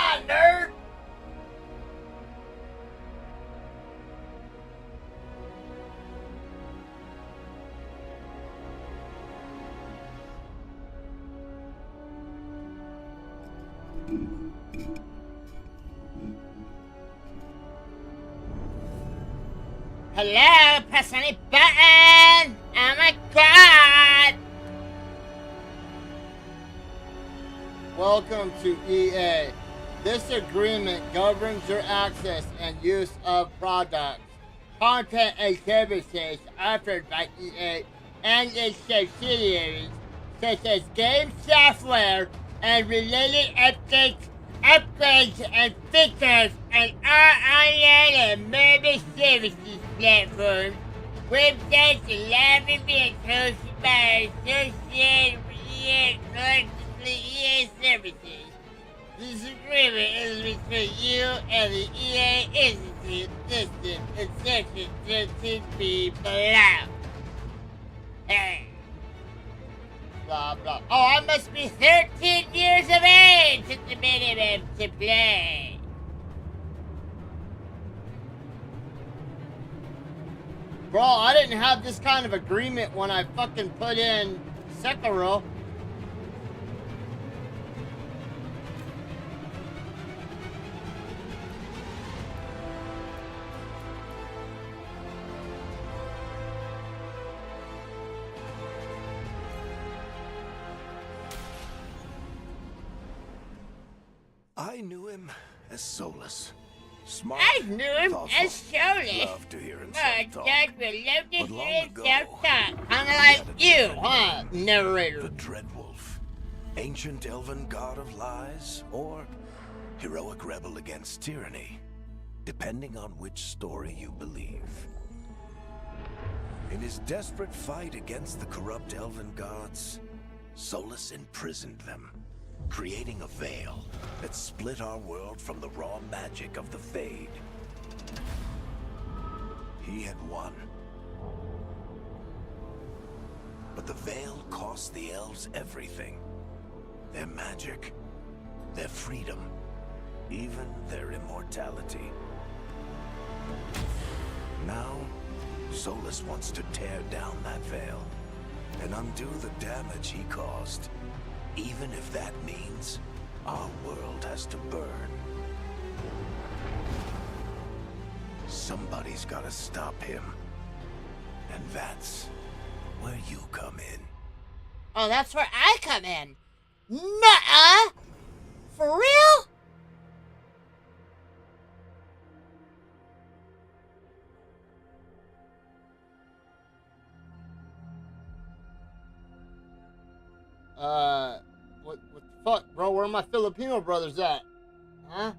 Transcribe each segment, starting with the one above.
on, nerd! Hello, press any button! Oh my god! Welcome to EA. This agreement governs your access and use of products, content, and services offered by EA and its subsidiaries, such as game software and related upgrades, and features, and all online and mobile services platforms, websites, and live events hosted by associated with EA services. This agreement is between you and the EA entity listed in Section 13B below. Hey. Blah, blah. Oh, I must be 13 years of age at the minimum to play. Bro, I didn't have this kind of agreement when I fucking put in Sekiro. I knew him as Solus. Smart, I knew him thoughtful, as Solus. loved to hear himself talk. Doug would love to But hear long himself ago, talk. Kinda he like had a you, different huh, name. narrator? The Dreadwolf. Ancient elven god of lies, or heroic rebel against tyranny, depending on which story you believe. In his desperate fight against the corrupt elven gods, Solus imprisoned them, creating a veil that split our world from the raw magic of the Fade. He had won. But the veil cost the elves everything. Their magic, their freedom, even their immortality. Now, Solus wants to tear down that veil and undo the damage he caused. Even if that means our world has to burn. Somebody's gotta stop him. And that's where you come in. Oh, that's where I come in. Nuh-uh! For real? What the fuck, bro? Where are my Filipino brothers at? Huh?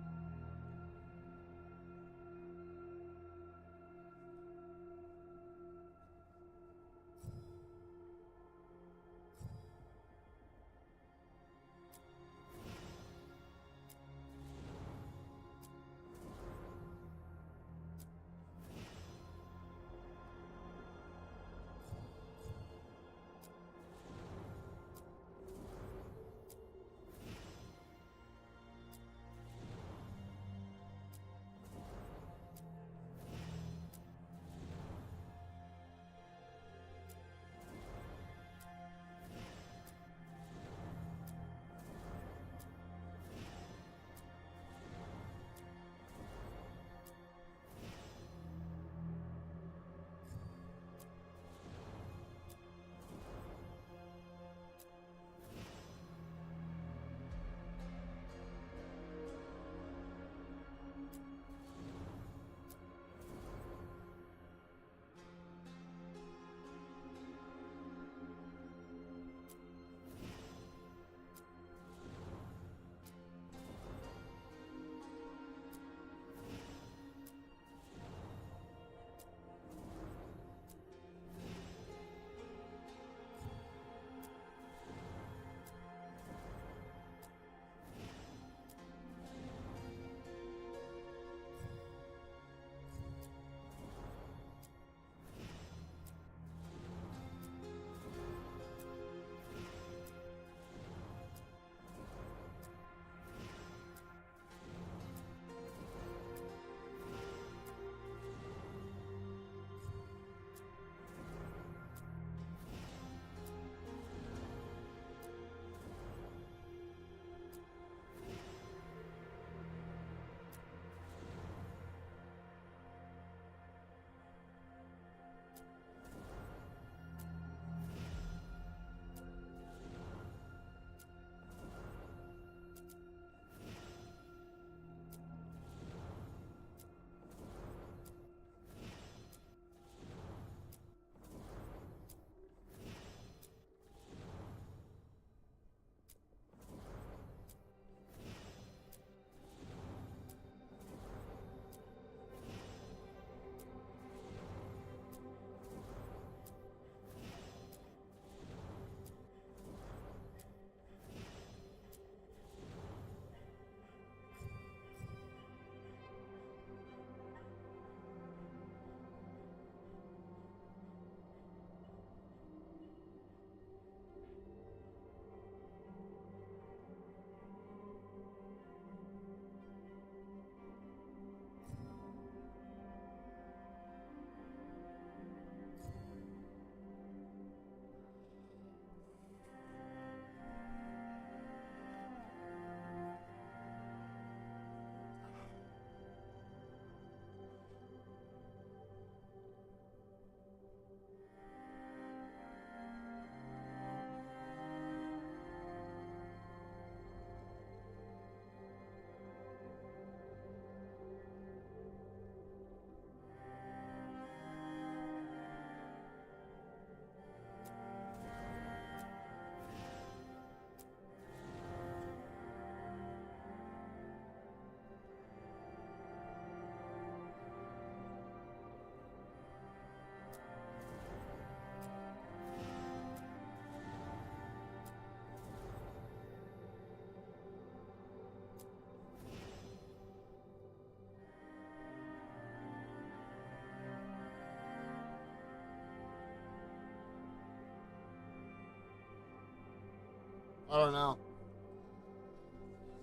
I don't know.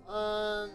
Um.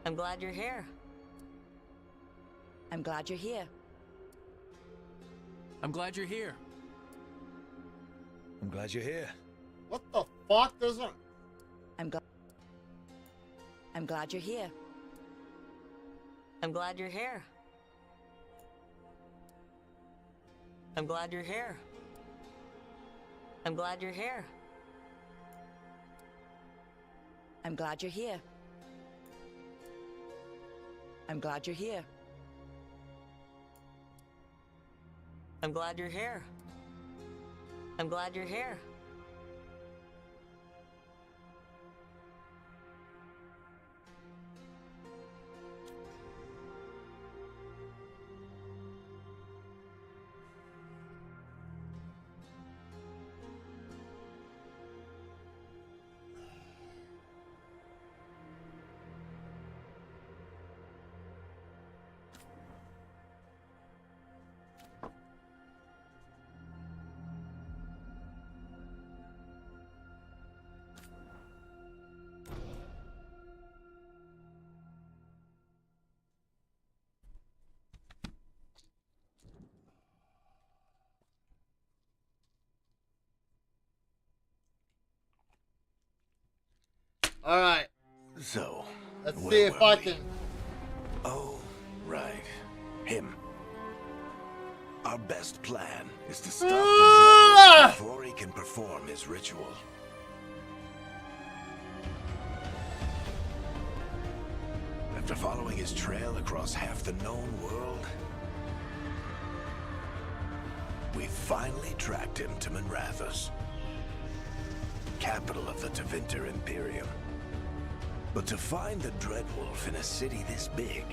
I'm glad you're here. I'm glad you're here. I'm glad you're here. I'm glad you're here. What the fuck doesn't? I'm glad you're here. I'm glad you're here. I'm glad you're here. I'm glad you're here. I'm glad you're here. I'm glad you're here. I'm glad you're here. I'm glad you're here. So, Let's where see if were I we? can. Oh, right. Him. Our best plan is to stop the Dreadwolf before he can perform his ritual. After following his trail across half the known world, we finally tracked him to Minrathous, capital of the Tevinter Imperium. But to find the Dreadwolf in a city this big,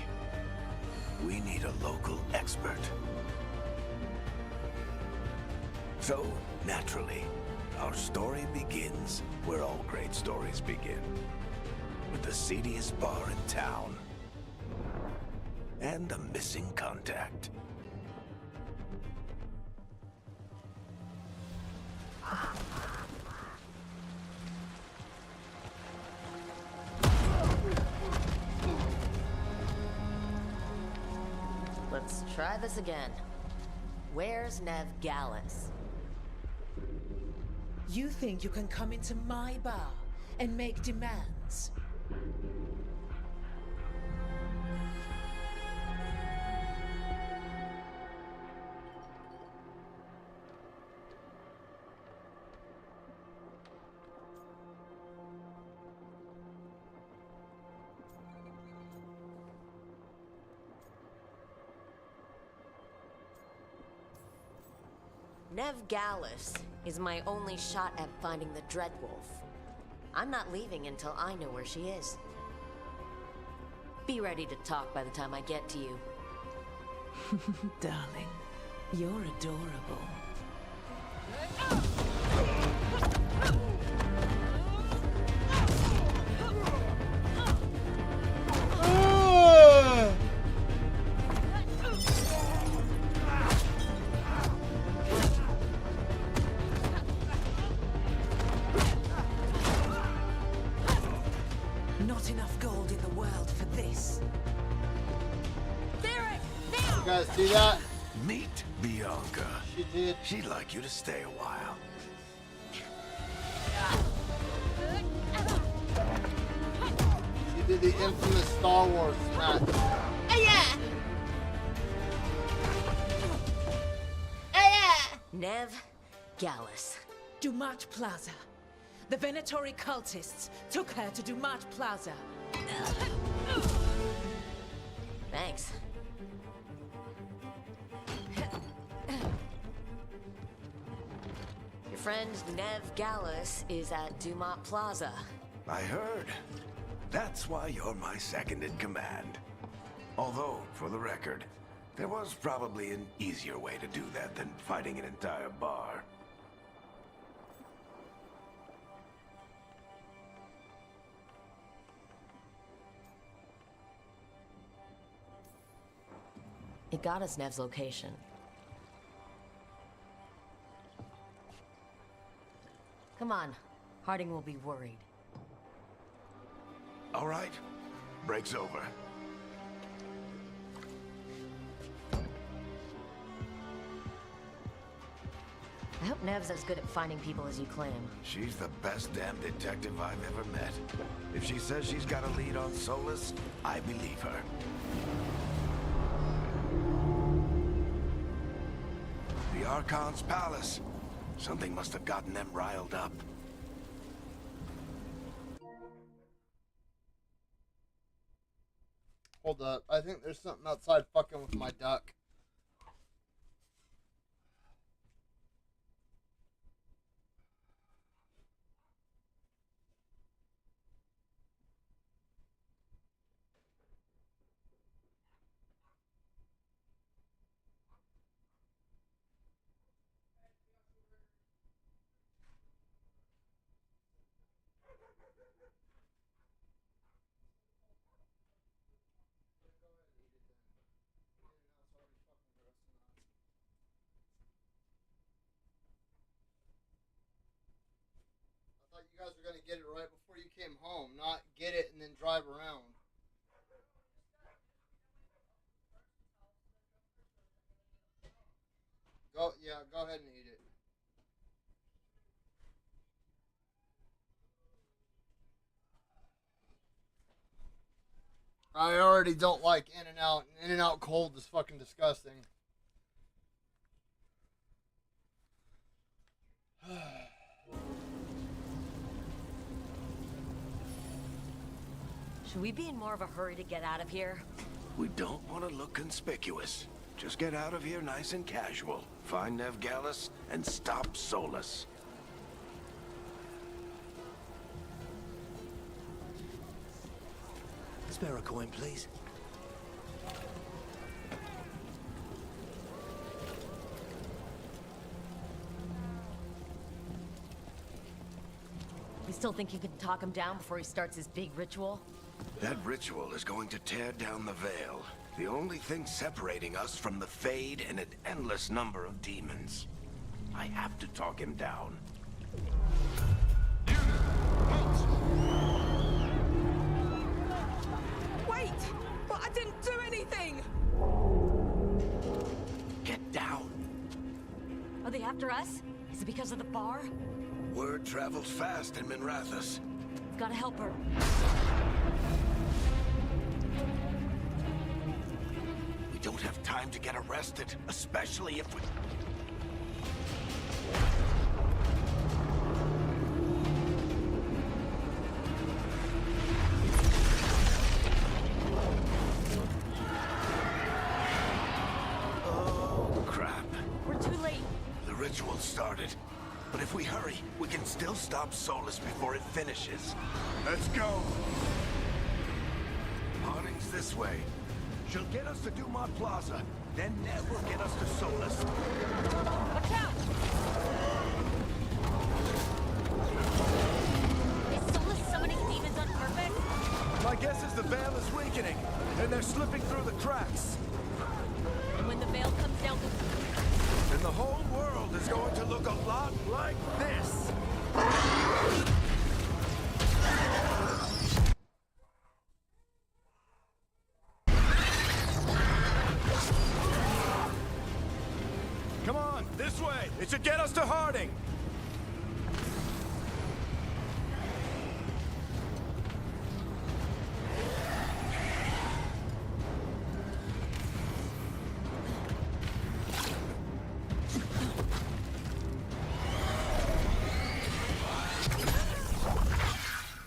we need a local expert. So, naturally, our story begins where all great stories begin. With the seediest bar in town. And a missing contact. Let's try this again. Where's Nev Gallus? You think you can come into my bar and make demands? Nev Gallus is my only shot at finding the Dreadwolf. I'm not leaving until I know where she is. Be ready to talk by the time I get to you. Darling, you're adorable. Not enough gold in the world for this. You guys see that? Meet Bianca. She did. She'd like you to stay a while. She did the infamous Star Wars smash. Nev Gallus. Dumat Plaza. The Venatori cultists took her to Dumat Plaza. Thanks. Your friend Nev Gallus is at Dumont Plaza. I heard. That's why you're my second in command. Although, for the record, there was probably an easier way to do that than fighting an entire bar. It got us Nev's location. Come on, Harding will be worried. All right. Break's over. I hope Nev's as good at finding people as you claim. She's the best damn detective I've ever met. If she says she's got a lead on Solus, I believe her. The Archon's palace. Something must have gotten them riled up. Hold up. I think there's something outside fucking with my duck. You guys were gonna get it right before you came home, not get it and then drive around. Go ahead and eat it. I already don't like In-N-Out. In-N-Out cold is fucking disgusting. Should we be in more of a hurry to get out of here? We don't want to look conspicuous. Just get out of here nice and casual. Find Nev Gallus and stop Solus. Spare a coin, please. You still think you can talk him down before he starts his big ritual? That ritual is going to tear down the veil. The only thing separating us from the Fade and an endless number of demons. I have to talk him down. Wait! But I didn't do anything! Get down. Are they after us? Is it because of the bar? Word travels fast in Minrathous. We've gotta help her. We don't have time to get arrested, especially if we... Oh, crap. We're too late. The ritual started. But if we hurry, we can still stop Solus before it finishes. Let's go! Harding's this way. She'll get us to Dumont Plaza. Then Nev will get us to Solus. Watch out! Is Solus summoning demons on purpose? My guess is the veil is weakening, and they're slipping through the cracks. And when the veil comes down to... And the whole world is going to look a lot like this. Come on, this way. It should get us to Harding.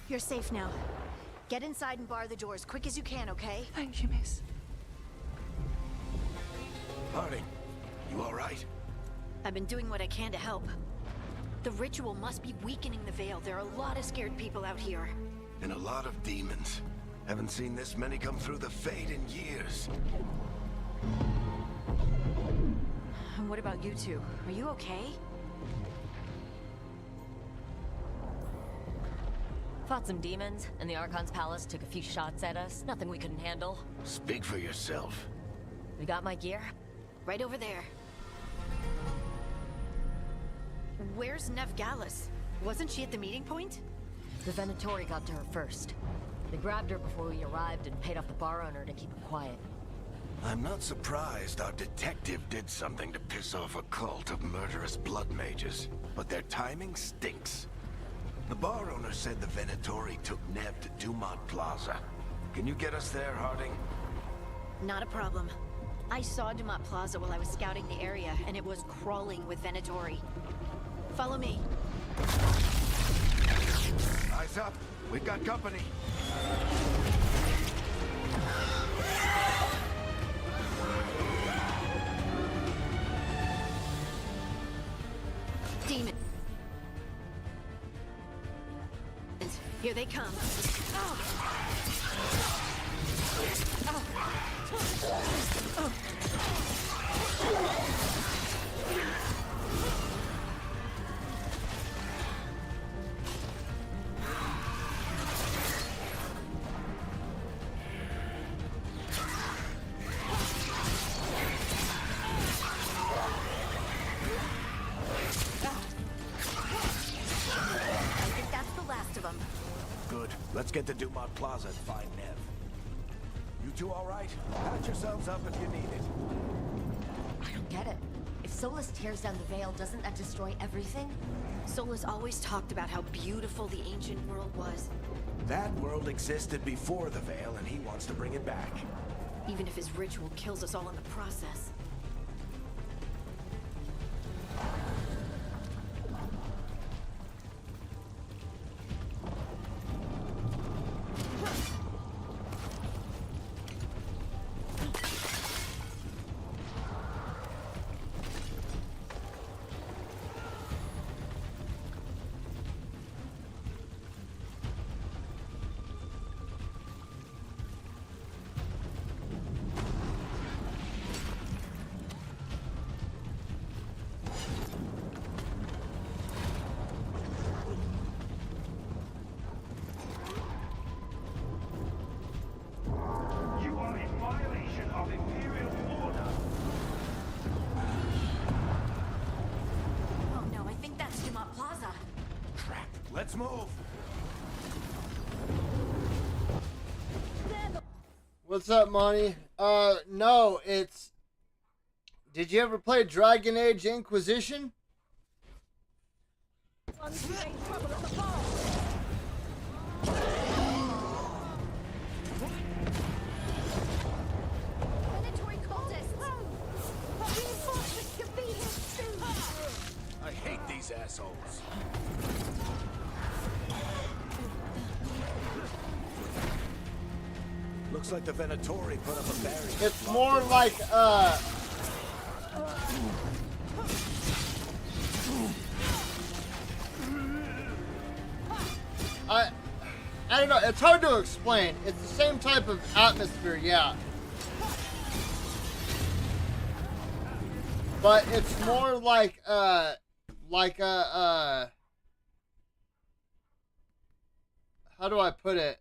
You're safe now. Get inside and bar the door as quick as you can, okay? Thank you, miss. Harding, you all right? I've been doing what I can to help. The ritual must be weakening the veil. There are a lot of scared people out here. And a lot of demons. Haven't seen this many come through the Fade in years. And what about you two? Are you okay? Fought some demons, and the Archon's palace took a few shots at us. Nothing we couldn't handle. Speak for yourself. We got my gear. Right over there. Where's Nev Gallus? Wasn't she at the meeting point? The Venatori got to her first. They grabbed her before we arrived and paid off the bar owner to keep her quiet. I'm not surprised our detective did something to piss off a cult of murderous blood mages, but their timing stinks. The bar owner said the Venatori took Nev to Dumont Plaza. Can you get us there, Harding? Not a problem. I saw Dumont Plaza while I was scouting the area, and it was crawling with Venatori. Follow me. Eyes up. We've got company. Demons. Here they come. I think that's the last of them. Good. Let's get to Dumont Plaza and find Nev. You two all right? Patch yourselves up if you need it. I don't get it. If Solus tears down the veil, doesn't that destroy everything? Solus always talked about how beautiful the ancient world was. That world existed before the Veil, and he wants to bring it back. Even if his ritual kills us all in the process. Let's move. What's up, Monty? No, it's... Did you ever play Dragon Age Inquisition? I hate these assholes. Looks like the Venatori put up a barrier. It's more like, I don't know, it's hard to explain. It's the same type of atmosphere, yeah. But it's more like how do I put it?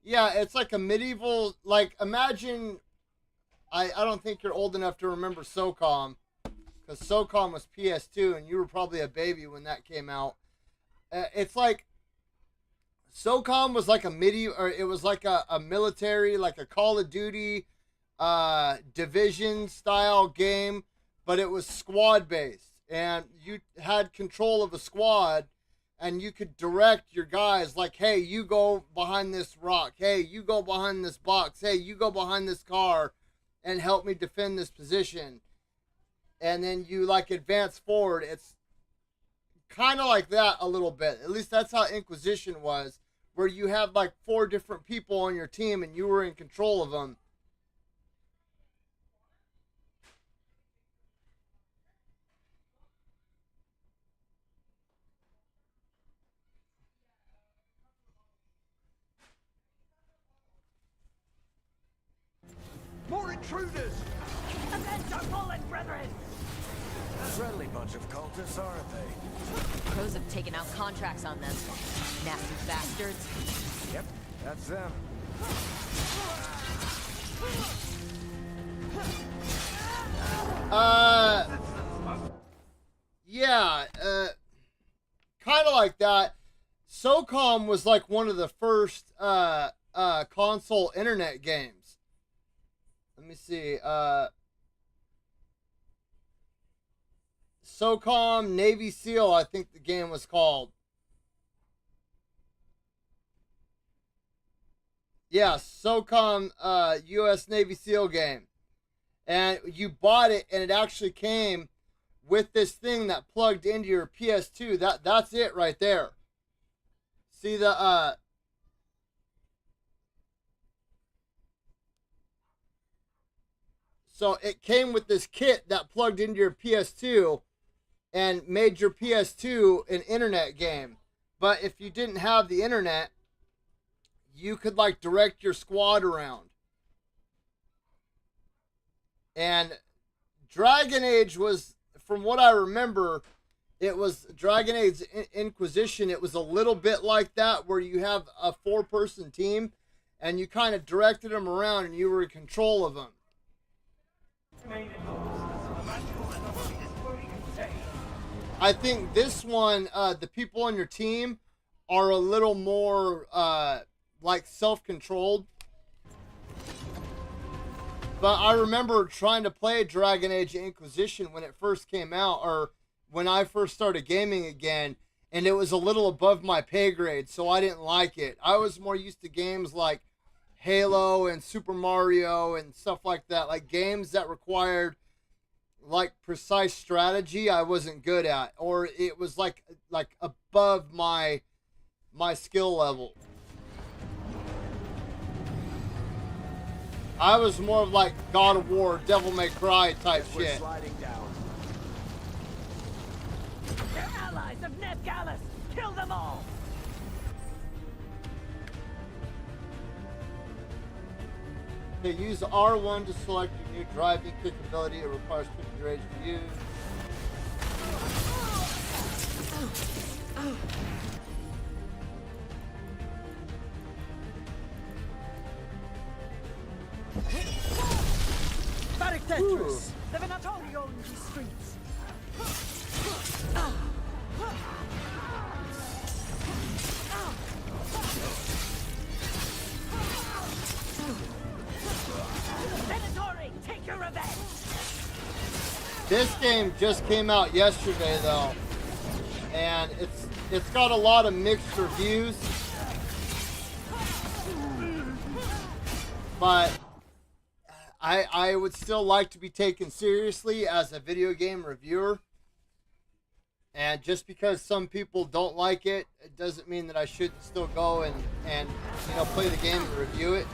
Yeah, it's like a medieval, like, imagine, I don't think you're old enough to remember SOCOM, because SOCOM was PS2, and you were probably a baby when that came out. It's like, SOCOM was like a medieval, or it was like a military, like a Call of Duty, division style game, but it was squad based, and you had control of a squad, and you could direct your guys like, hey, you go behind this rock, hey, you go behind this box, hey, you go behind this car and help me defend this position. And then you like advance forward. It's kind of like that a little bit. At least that's how Inquisition was, where you had like 4 different people on your team and you were in control of them. More intruders! Avenge our fallen brethren! Friendly bunch of cultists, aren't they? Pros have taken out contracts on them. Nasty bastards. Yep, that's them. Yeah, kind of like that. SOCOM was like one of the first console internet games. Let me see. SOCOM Navy SEAL, I think the game was called. Yeah, SOCOM U.S. Navy SEAL game. And you bought it, and it actually came with this thing that plugged into your PS2. That's it right there. See the so it came with this kit that plugged into your PS2 and made your PS2 an internet game. But if you didn't have the internet, you could like direct your squad around. And Dragon Age was, from what I remember, it was Dragon Age Inquisition. It was a little bit like that, where you have a 4-person team and you kind of directed them around and you were in control of them. I think this one, the people on your team are a little more like self-controlled. But I remember trying to play Dragon Age Inquisition when it first came out, or when I first started gaming again, and it was a little above my pay grade, so I didn't like it. I was more used to games like Halo and Super Mario and stuff like that, like games that required like precise strategy. I wasn't good at, or it was like above my skill level. I was more of like God of War, Devil May Cry type We're shit. sliding down. They're allies of Ned Gallus! Kill them all! Okay, use R1 to select your new driving capability. It requires 50 rage to use. Barrack Tetris! The Venatori own these streets! Venatori, take your revenge! This game just came out yesterday though, and it's got a lot of mixed reviews, but I would still like to be taken seriously as a video game reviewer. And just because some people don't like it, it doesn't mean that I shouldn't still go and you know, play the game and review it.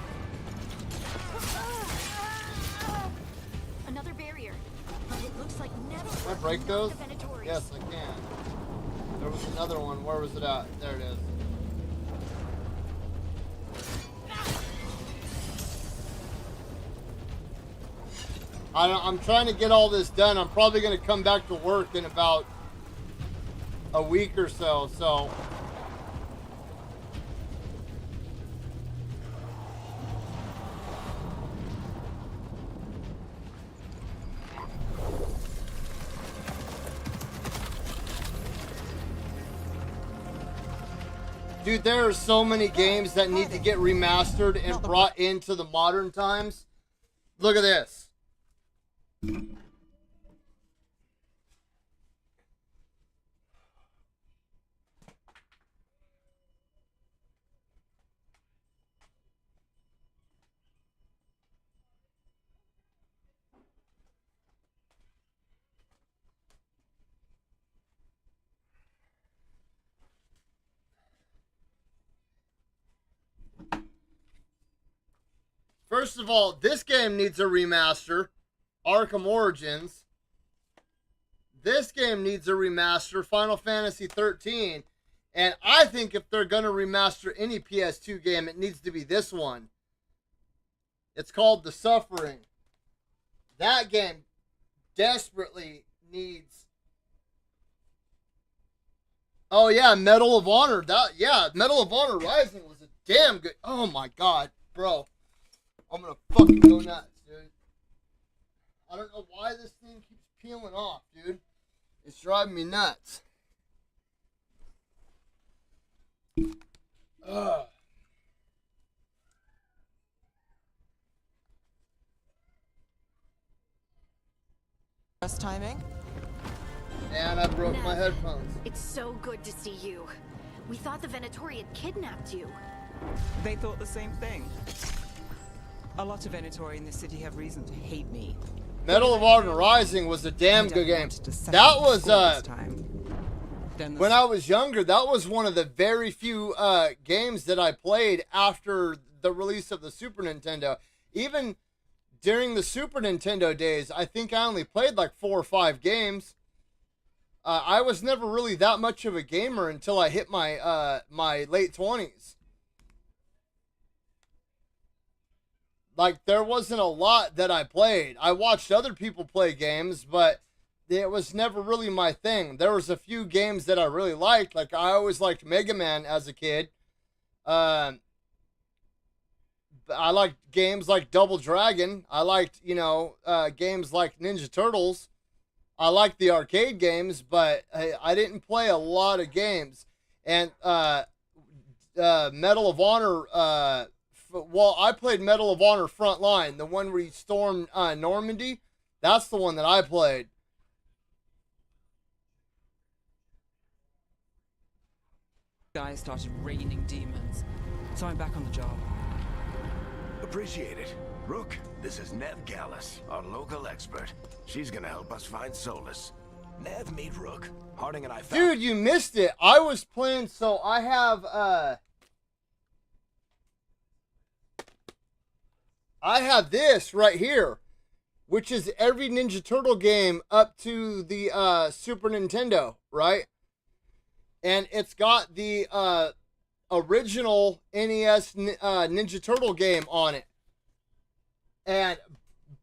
Another barrier. But it looks like never. Can I break those? The Venatoris. Yes, I can. There was another one. Where was it at? There it is. I'm trying to get all this done. I'm probably going to come back to work in about a week or so. Dude, there are so many games that need to get remastered and brought into the modern times. Look at this. First of all, this game needs a remaster. Arkham Origins. This game needs a remaster. Final Fantasy 13. And I think if they're going to remaster any PS2 game, it needs to be this one. It's called The Suffering. That game desperately needs... Oh yeah, Medal of Honor. Medal of Honor Rising was a damn good... Oh my god, bro. I'm gonna fucking go nuts, dude. I don't know why this thing keeps peeling off, dude. It's driving me nuts. Ugh. Best timing? And I broke my headphones. It's so good to see you. We thought the Venatori had kidnapped you. They thought the same thing. A lot of Venatori in the city have reason to hate me. Medal of Honor Rising was a damn good game. That was when I was younger, that was one of the very few games that I played after the release of the Super Nintendo. Even during the Super Nintendo days, I think I only played like 4 or 5 games. I was never really that much of a gamer until I hit my my late 20s. Like, there wasn't a lot that I played. I watched other people play games, but it was never really my thing. There was a few games that I really liked. Like, I always liked Mega Man as a kid. I liked games like Double Dragon. I liked, games like Ninja Turtles. I liked the arcade games, but I didn't play a lot of games. And Medal of Honor... Well, I played Medal of Honor Frontline, the one where you stormed Normandy. That's the one that I played. Guys started raining demons, so I'm back on the job. Appreciate it. Rook, this is Nev Gallus, our local expert. She's gonna help us find Solus. Nev, meet Rook. Harding and I found... Dude, you missed it. I was playing, so I have this right here, which is every Ninja Turtle game up to the Super Nintendo, right? And it's got the original NES Ninja Turtle game on it. And,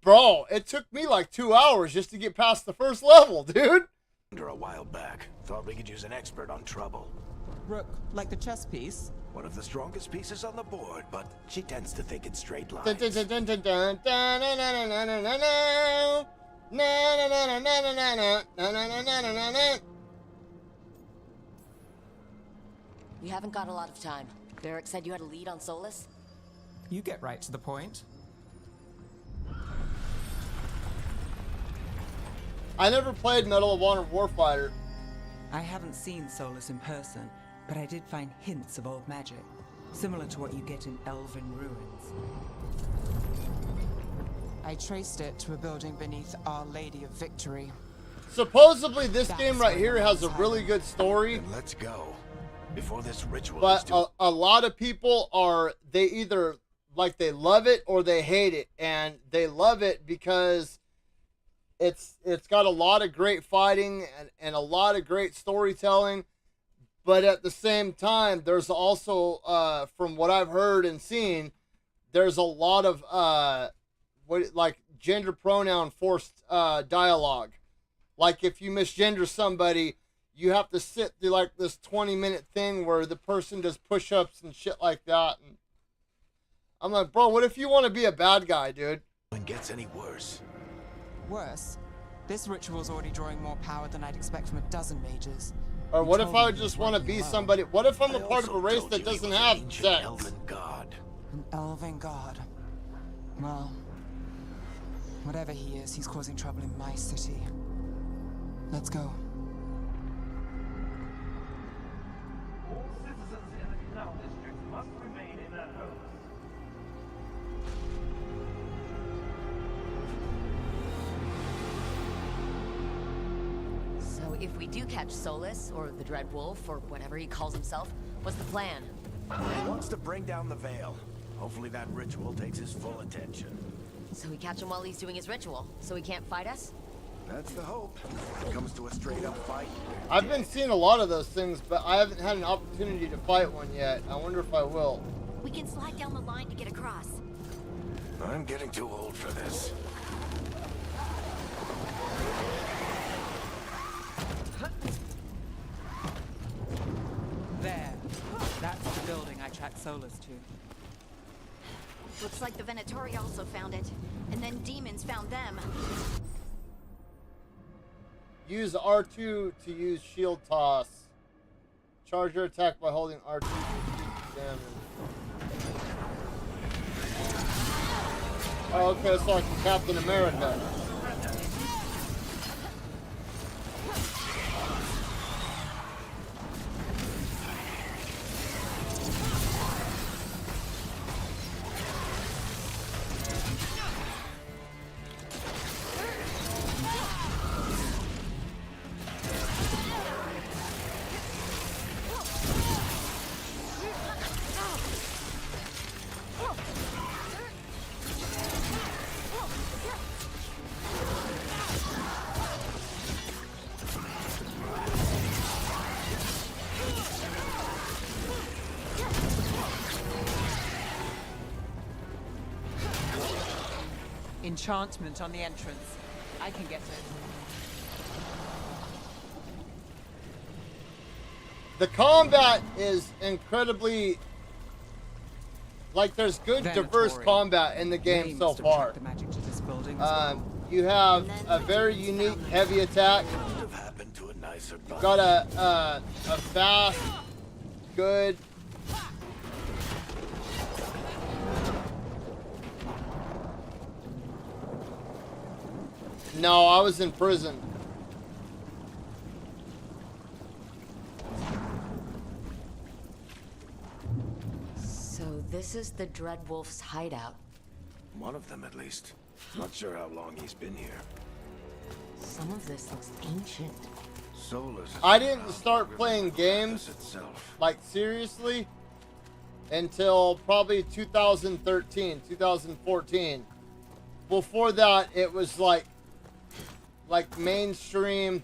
bro, it took me like 2 hours just to get past the first level, dude. ...a while back. Thought we could use an expert on trouble. Rook, like the chess piece? One of the strongest pieces on the board, but she tends to think in straight lines. We haven't got a lot of time. Varric said you had a lead on Solus? You get right to the point. I never played Medal of Honor Warfighter. I haven't seen Solus in person, but I did find hints of old magic, similar to what you get in Elven ruins. I traced it to a building beneath Our Lady of Victory. Supposedly this game right here has a really good story. Then let's go. Before this ritual is But too... a lot of people they either, like, they love it or they hate it. And they love it because it's got a lot of great fighting and a lot of great storytelling. But at the same time, there's also, from what I've heard and seen, there's a lot of, gender pronoun forced dialogue. Like, if you misgender somebody, you have to sit through, like, this 20-minute thing where the person does push-ups and shit like that. And I'm like, bro, what if you want to be a bad guy, dude? It gets any worse. Worse, this ritual's already drawing more power than I'd expect from a dozen mages. Or what You if told I me just you want to weren't be alone. somebody? What if I'm a I part of a also race told that you he doesn't was an have ancient sex? elven god. An elven god. Well, whatever he is, he's causing trouble in my city. Let's go. All citizens in the canal district must remain in their homes. So if we do catch Solus, or the Dread Wolf, or whatever he calls himself, what's the plan? He wants to bring down the veil. Hopefully that ritual takes his full attention. So we catch him while he's doing his ritual, so he can't fight us? That's the hope. If it comes to a straight-up fight, I've been seeing a lot of those things, but I haven't had an opportunity to fight one yet. I wonder if I will. We can slide down the line to get across. I'm getting too old for this. There. That's the building I tracked Solus to. Looks like the Venatori also found it. And then demons found them. Use R2 to use shield toss. Charge your attack by holding R2 to reduce damage. Oh, okay, it's like Captain America. Enchantment on the entrance. I can get it. The combat is incredibly... Like, there's good, diverse Venatori. combat in the game They so must have far. tracked the magic to this building as well. You have a very unique heavy attack. Could have happened to a nicer bunch. Got a fast, good... No, I was in prison. This is the Dreadwolf's hideout. One of them, at least. Not sure how long he's been here. Some of this looks ancient. Solus. I didn't start playing games, like seriously, until probably 2013, 2014. Before that, it was like mainstream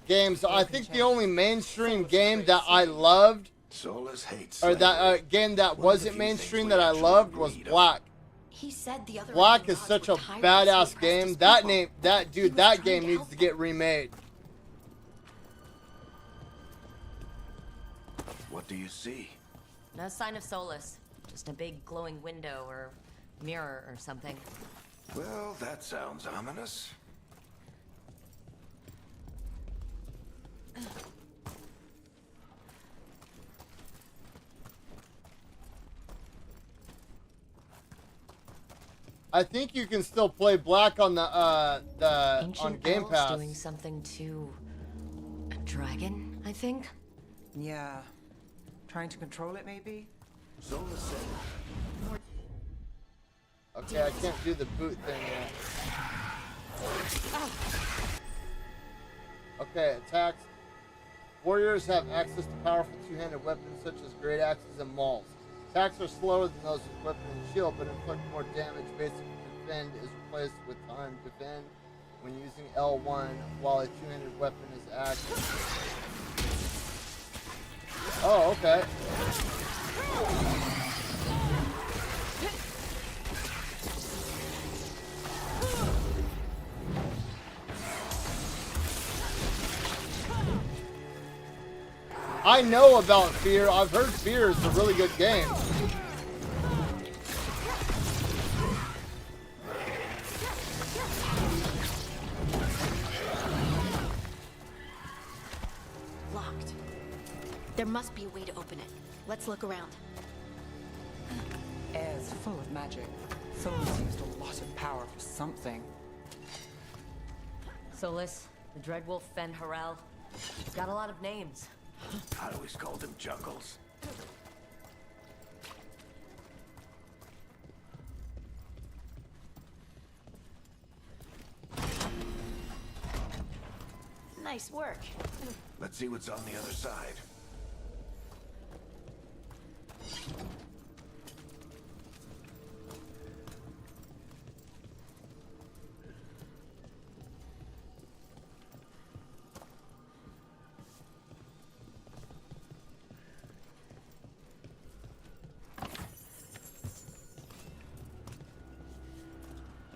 games. I think the only mainstream game that I loved, Solus hates or that game that wasn't mainstream that I loved, was Black. He said the other Black is such a badass game. That game needs to get remade. What do you see? No sign of Solus. Just a big glowing window or mirror or something. Well, that sounds ominous. I think you can still play Black on the on Game Elves Pass. doing something to a dragon, I think. Yeah. Trying to control it, maybe? Solus said. Okay, I can't do the boot thing yet. Okay, attacks. Warriors have access to powerful two-handed weapons such as great axes and mauls. Attacks are slower than those with weapon and shield, but inflict more damage. Basic defend is replaced with time defend when using L1 while a two-handed weapon is active. Oh, okay. I know about Fear. I've heard Fear is a really good game. Locked. There must be a way to open it. Let's look around. Air's full of magic. Solus used a lot of power for something. Solus, the Dreadwolf Fen Harel. He's got a lot of names. I always called him Juggles. Nice work. Let's see what's on the other side.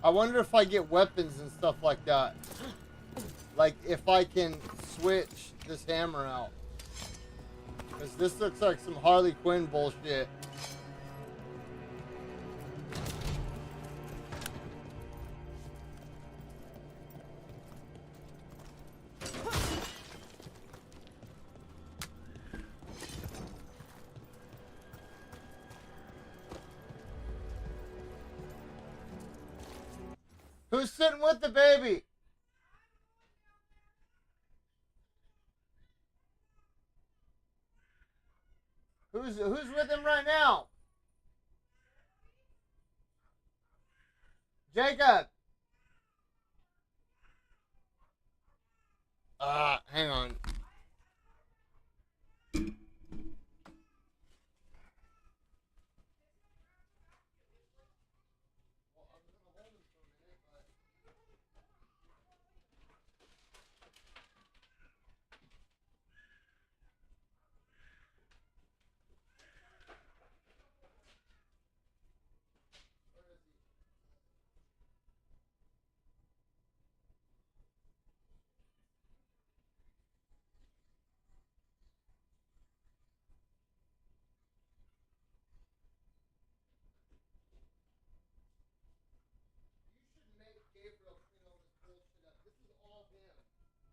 I wonder if I get weapons and stuff like that. Like if I can switch this hammer out. Because this looks like some Harley Quinn bullshit. Who's sitting with the baby? Who's with him right now? Jacob. Hang on.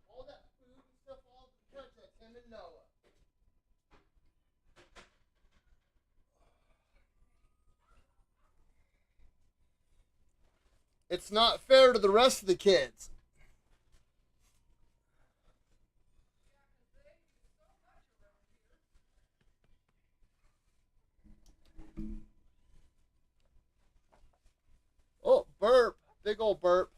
All that food and stuff, all the touch, that's him and Noah. It's not fair to the rest of the kids. burp. Big old burp.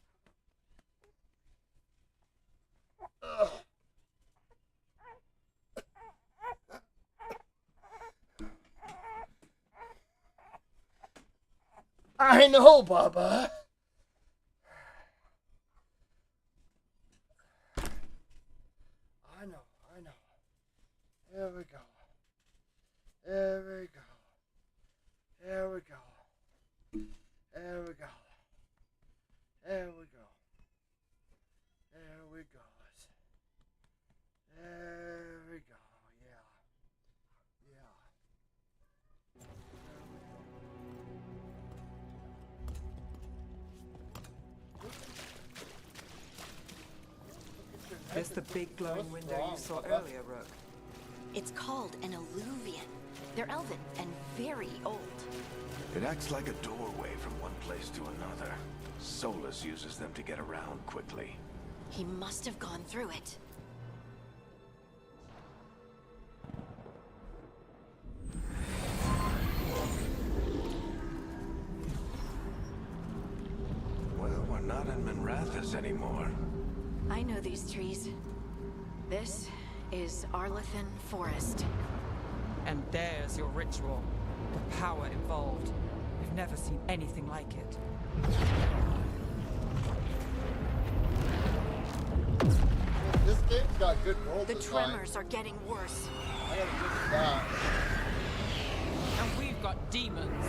Ugh. I know, Bubba. I know. There we go. There we go. There we go. There we go. There we go. There we go. There we go. Yeah. There's the big glowing window you saw earlier, Rook. It's called an alluvian. They're elven and very old. It acts like a doorway from one place to another. Solus uses them to get around quickly. He must have gone through it. Well, we're not in Minrathous anymore. I know these trees. This is Arlethan Forest. And there's your ritual. The power involved. We've never seen anything like it. This game's got good world The design. tremors are getting worse. I gotta give it that. And we've got demons.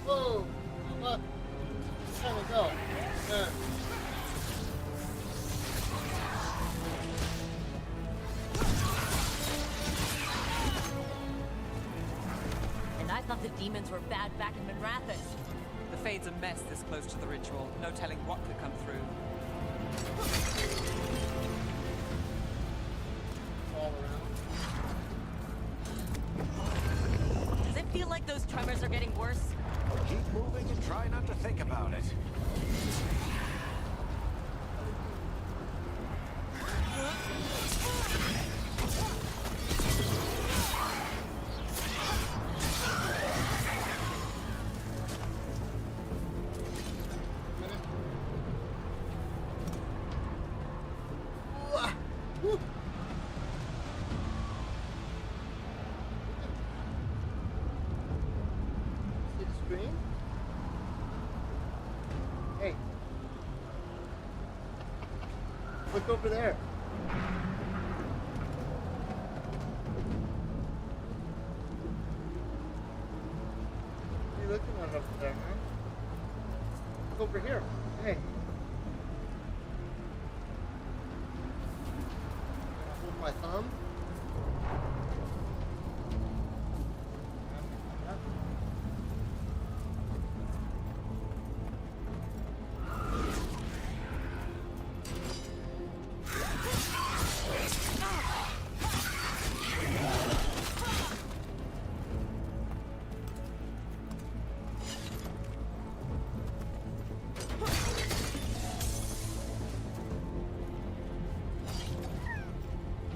Whoa! What? There we go. There. And I thought the demons were bad back in Minrathous. The Fade's a mess this close to the ritual. No telling what could come through. All around. Does it feel like those tremors are getting worse? Keep moving and try not to think about it. Woo. See the screen? Hey. Look over there. What are you looking at over there, man? Look over here. Hey. Hold my thumb.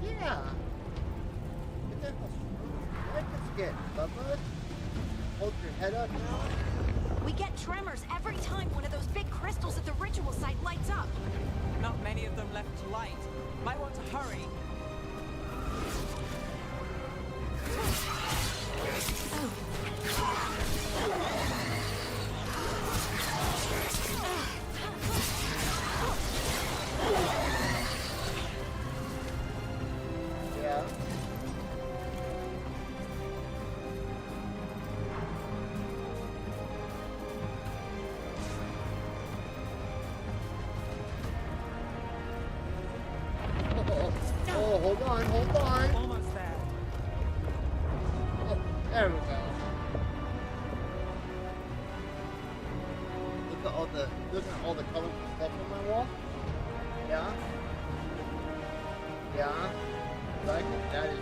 Yeah. Get that like this get, Bubba. Hold your head up now. We get tremors every time one of those big crystals at the ritual site lights up. Not many of them left to light. Might want to hurry. Yeah. Oh, hold on, hold on. Almost there. Oh, there we go. Look at all the colorful stuff on my wall. Yeah. Yeah. Like that is.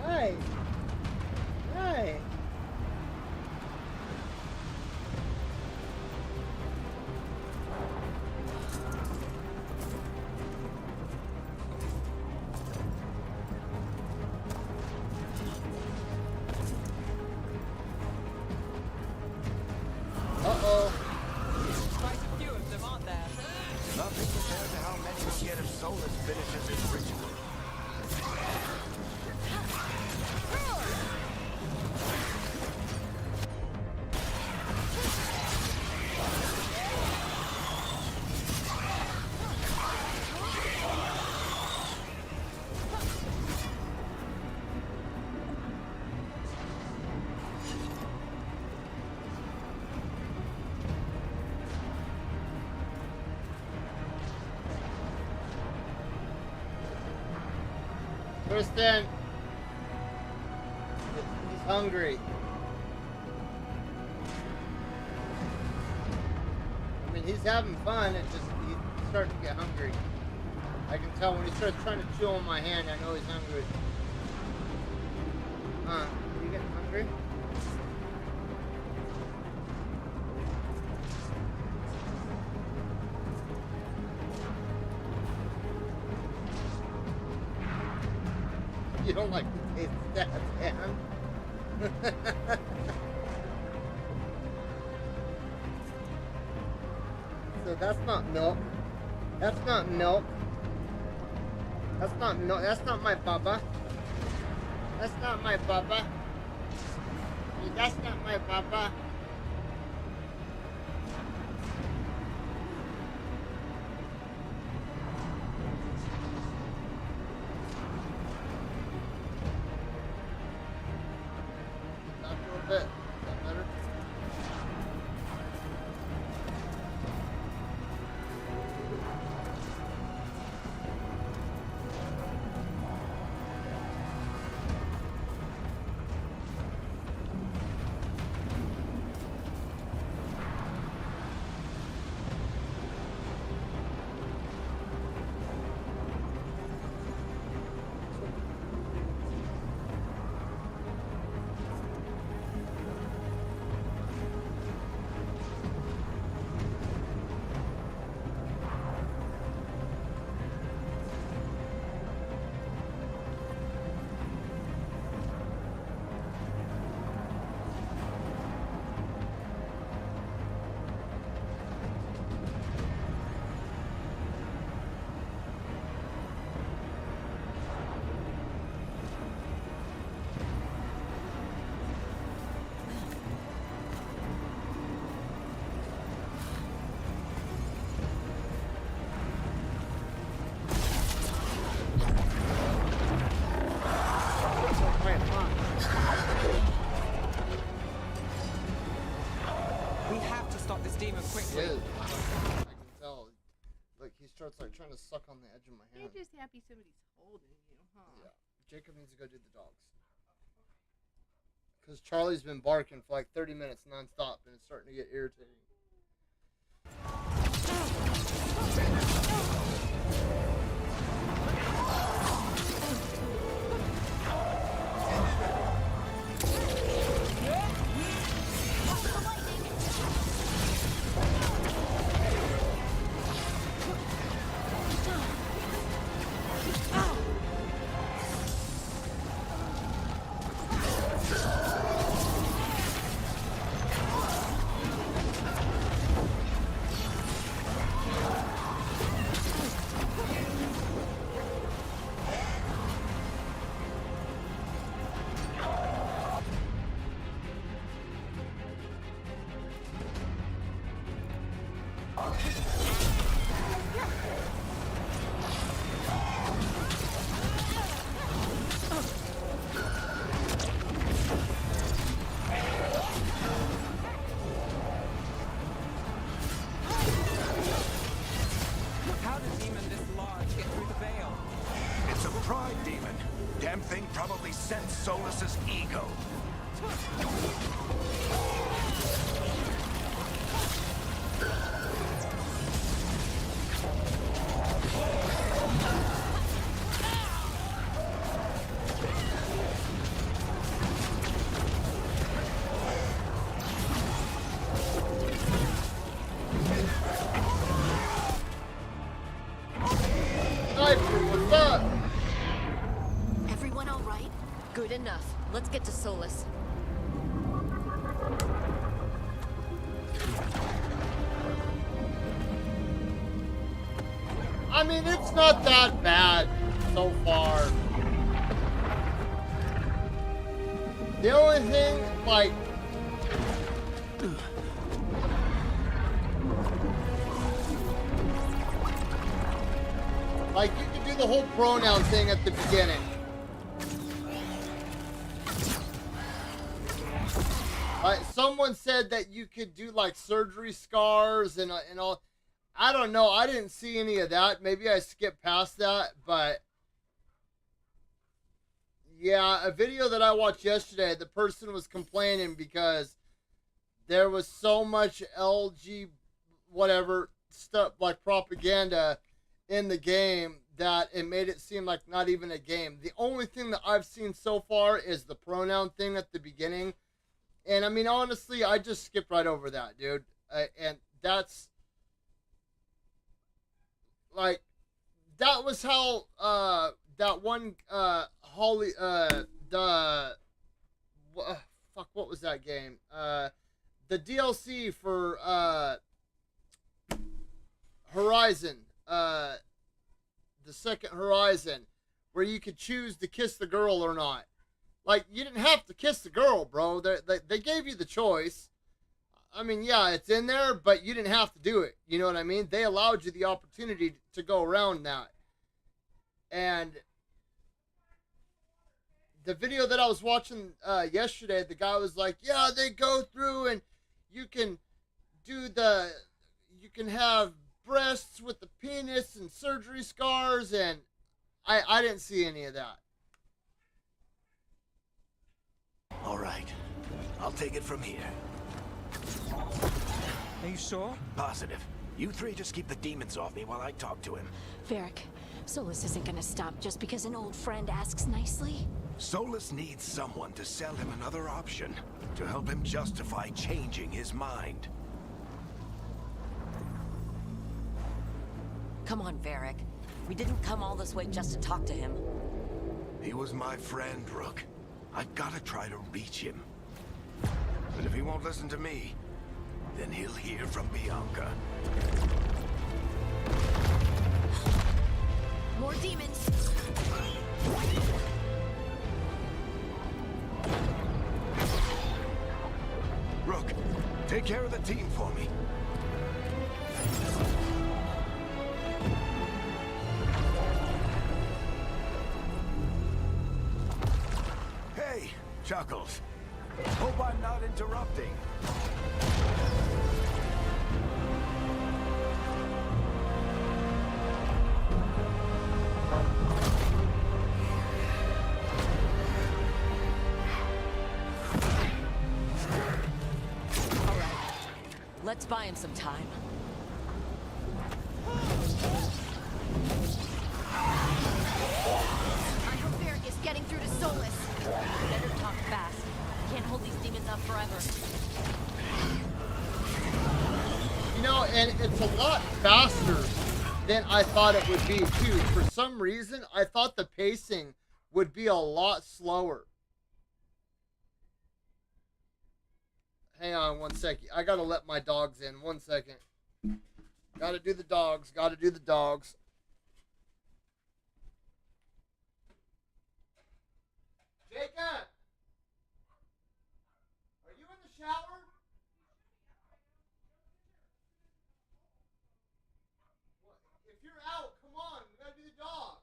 Hi. Hi. Uh-oh. Quite a few of them, aren't there? Nothing compared to how many we get if Solus finishes his ritual. Kristen, he's hungry. I mean, he's having fun. It's just he's starting to get hungry. I can tell when he starts trying to chew on my hand. I know he's hungry. Are you getting hungry? You don't like the taste of that, man. So that's not milk. That's not milk. That's not milk. That's not my bubba. That's not my bubba. That's not my bubba. Bit. Is that better? demon quickly. Dude, I can tell. Like, he starts like trying to suck on the edge of my hand. You're just happy somebody's holding you, huh? Yeah. Jacob needs to go do the dogs. Because Charlie's been barking for like 30 minutes nonstop, and it's starting to get irritating. Solus's ego. What's up? Everyone all right? Good enough. Let's get to Solus. I mean, it's not that bad so far. The only thing, like, you can do the whole pronoun thing at the beginning. Someone said that you could do like surgery scars and all. I don't know. I didn't see any of that. Maybe I skipped past that, but yeah, a video that I watched yesterday, the person was complaining because there was so much LG whatever stuff like propaganda in the game that it made it seem like not even a game. The only thing that I've seen so far is the pronoun thing at the beginning. And I mean, honestly, I just skipped right over that, dude. And that's like, that was how that one Holly fuck, what was that game? The DLC for Horizon, the second Horizon, where you could choose to kiss the girl or not. Like, you didn't have to kiss the girl, bro. They gave you the choice. I mean, yeah, it's in there, but you didn't have to do it. You know what I mean? They allowed you the opportunity to go around that. And the video that I was watching yesterday, the guy was like, yeah, they go through and you can have breasts with the penis and surgery scars, and I didn't see any of that. All right. I'll take it from here. Are you sure? Positive. You three just keep the demons off me while I talk to him. Varric, Solus isn't gonna stop just because an old friend asks nicely. Solus needs someone to sell him another option, to help him justify changing his mind. Come on, Varric. We didn't come all this way just to talk to him. He was my friend, Rook. I've gotta try to reach him. But if he won't listen to me, then he'll hear from Bianca. More demons! Rook, take care of the team for me. Hey, Chuckles. Hope I'm not interrupting. Let's buy him some time. I hope Varric is getting through to Solus. Better talk fast. Can't hold these demons up forever. You know, and it's a lot faster than I thought it would be, too. For some reason, I thought the pacing would be a lot slower. Hang on one second. I gotta let my dogs in. 1 second. Gotta do the dogs. Gotta do the dogs. Jacob! Are you in the shower? If you're out, come on. We gotta do the dogs.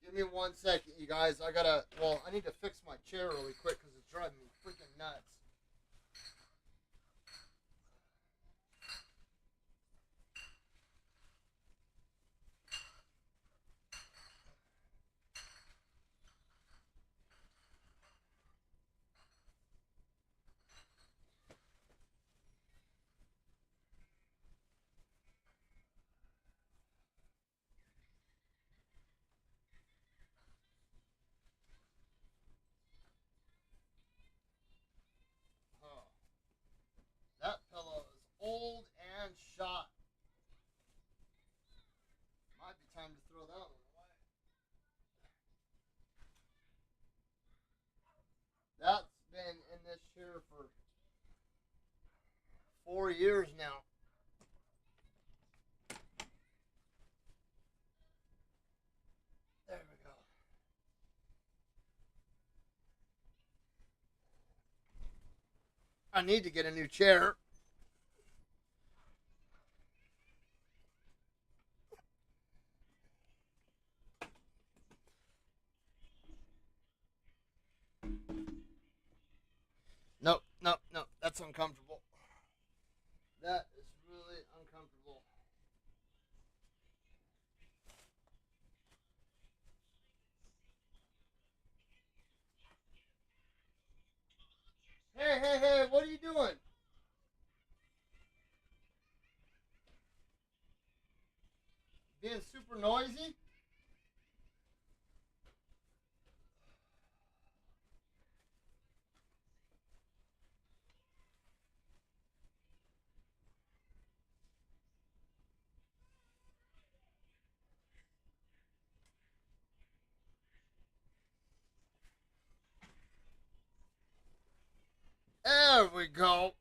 Give me 1 second, you guys. I need to fix my chair really quick because it's driving me freaking nuts. might be time to throw that one away. That's been in this chair for 4 years now. There we go. I need to get a new chair. Nope, nope, nope. That's uncomfortable. That is really uncomfortable. Hey, hey, hey, what are you doing? Being super noisy? There we go.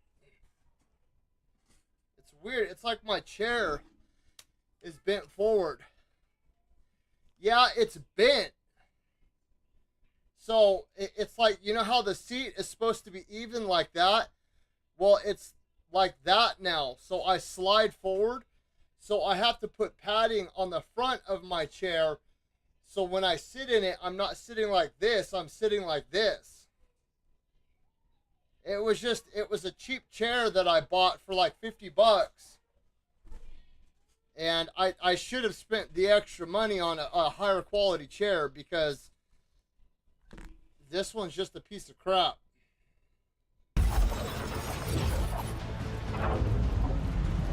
It's weird. It's like my chair is bent forward. Yeah, it's bent. So it's like, you know how the seat is supposed to be even like that? Well, it's like that now. So I slide forward. So I have to put padding on the front of my chair. So when I sit in it, I'm not sitting like this. I'm sitting like this. It was a cheap chair that I bought for like $50. And I should have spent the extra money on a higher quality chair, because this one's just a piece of crap.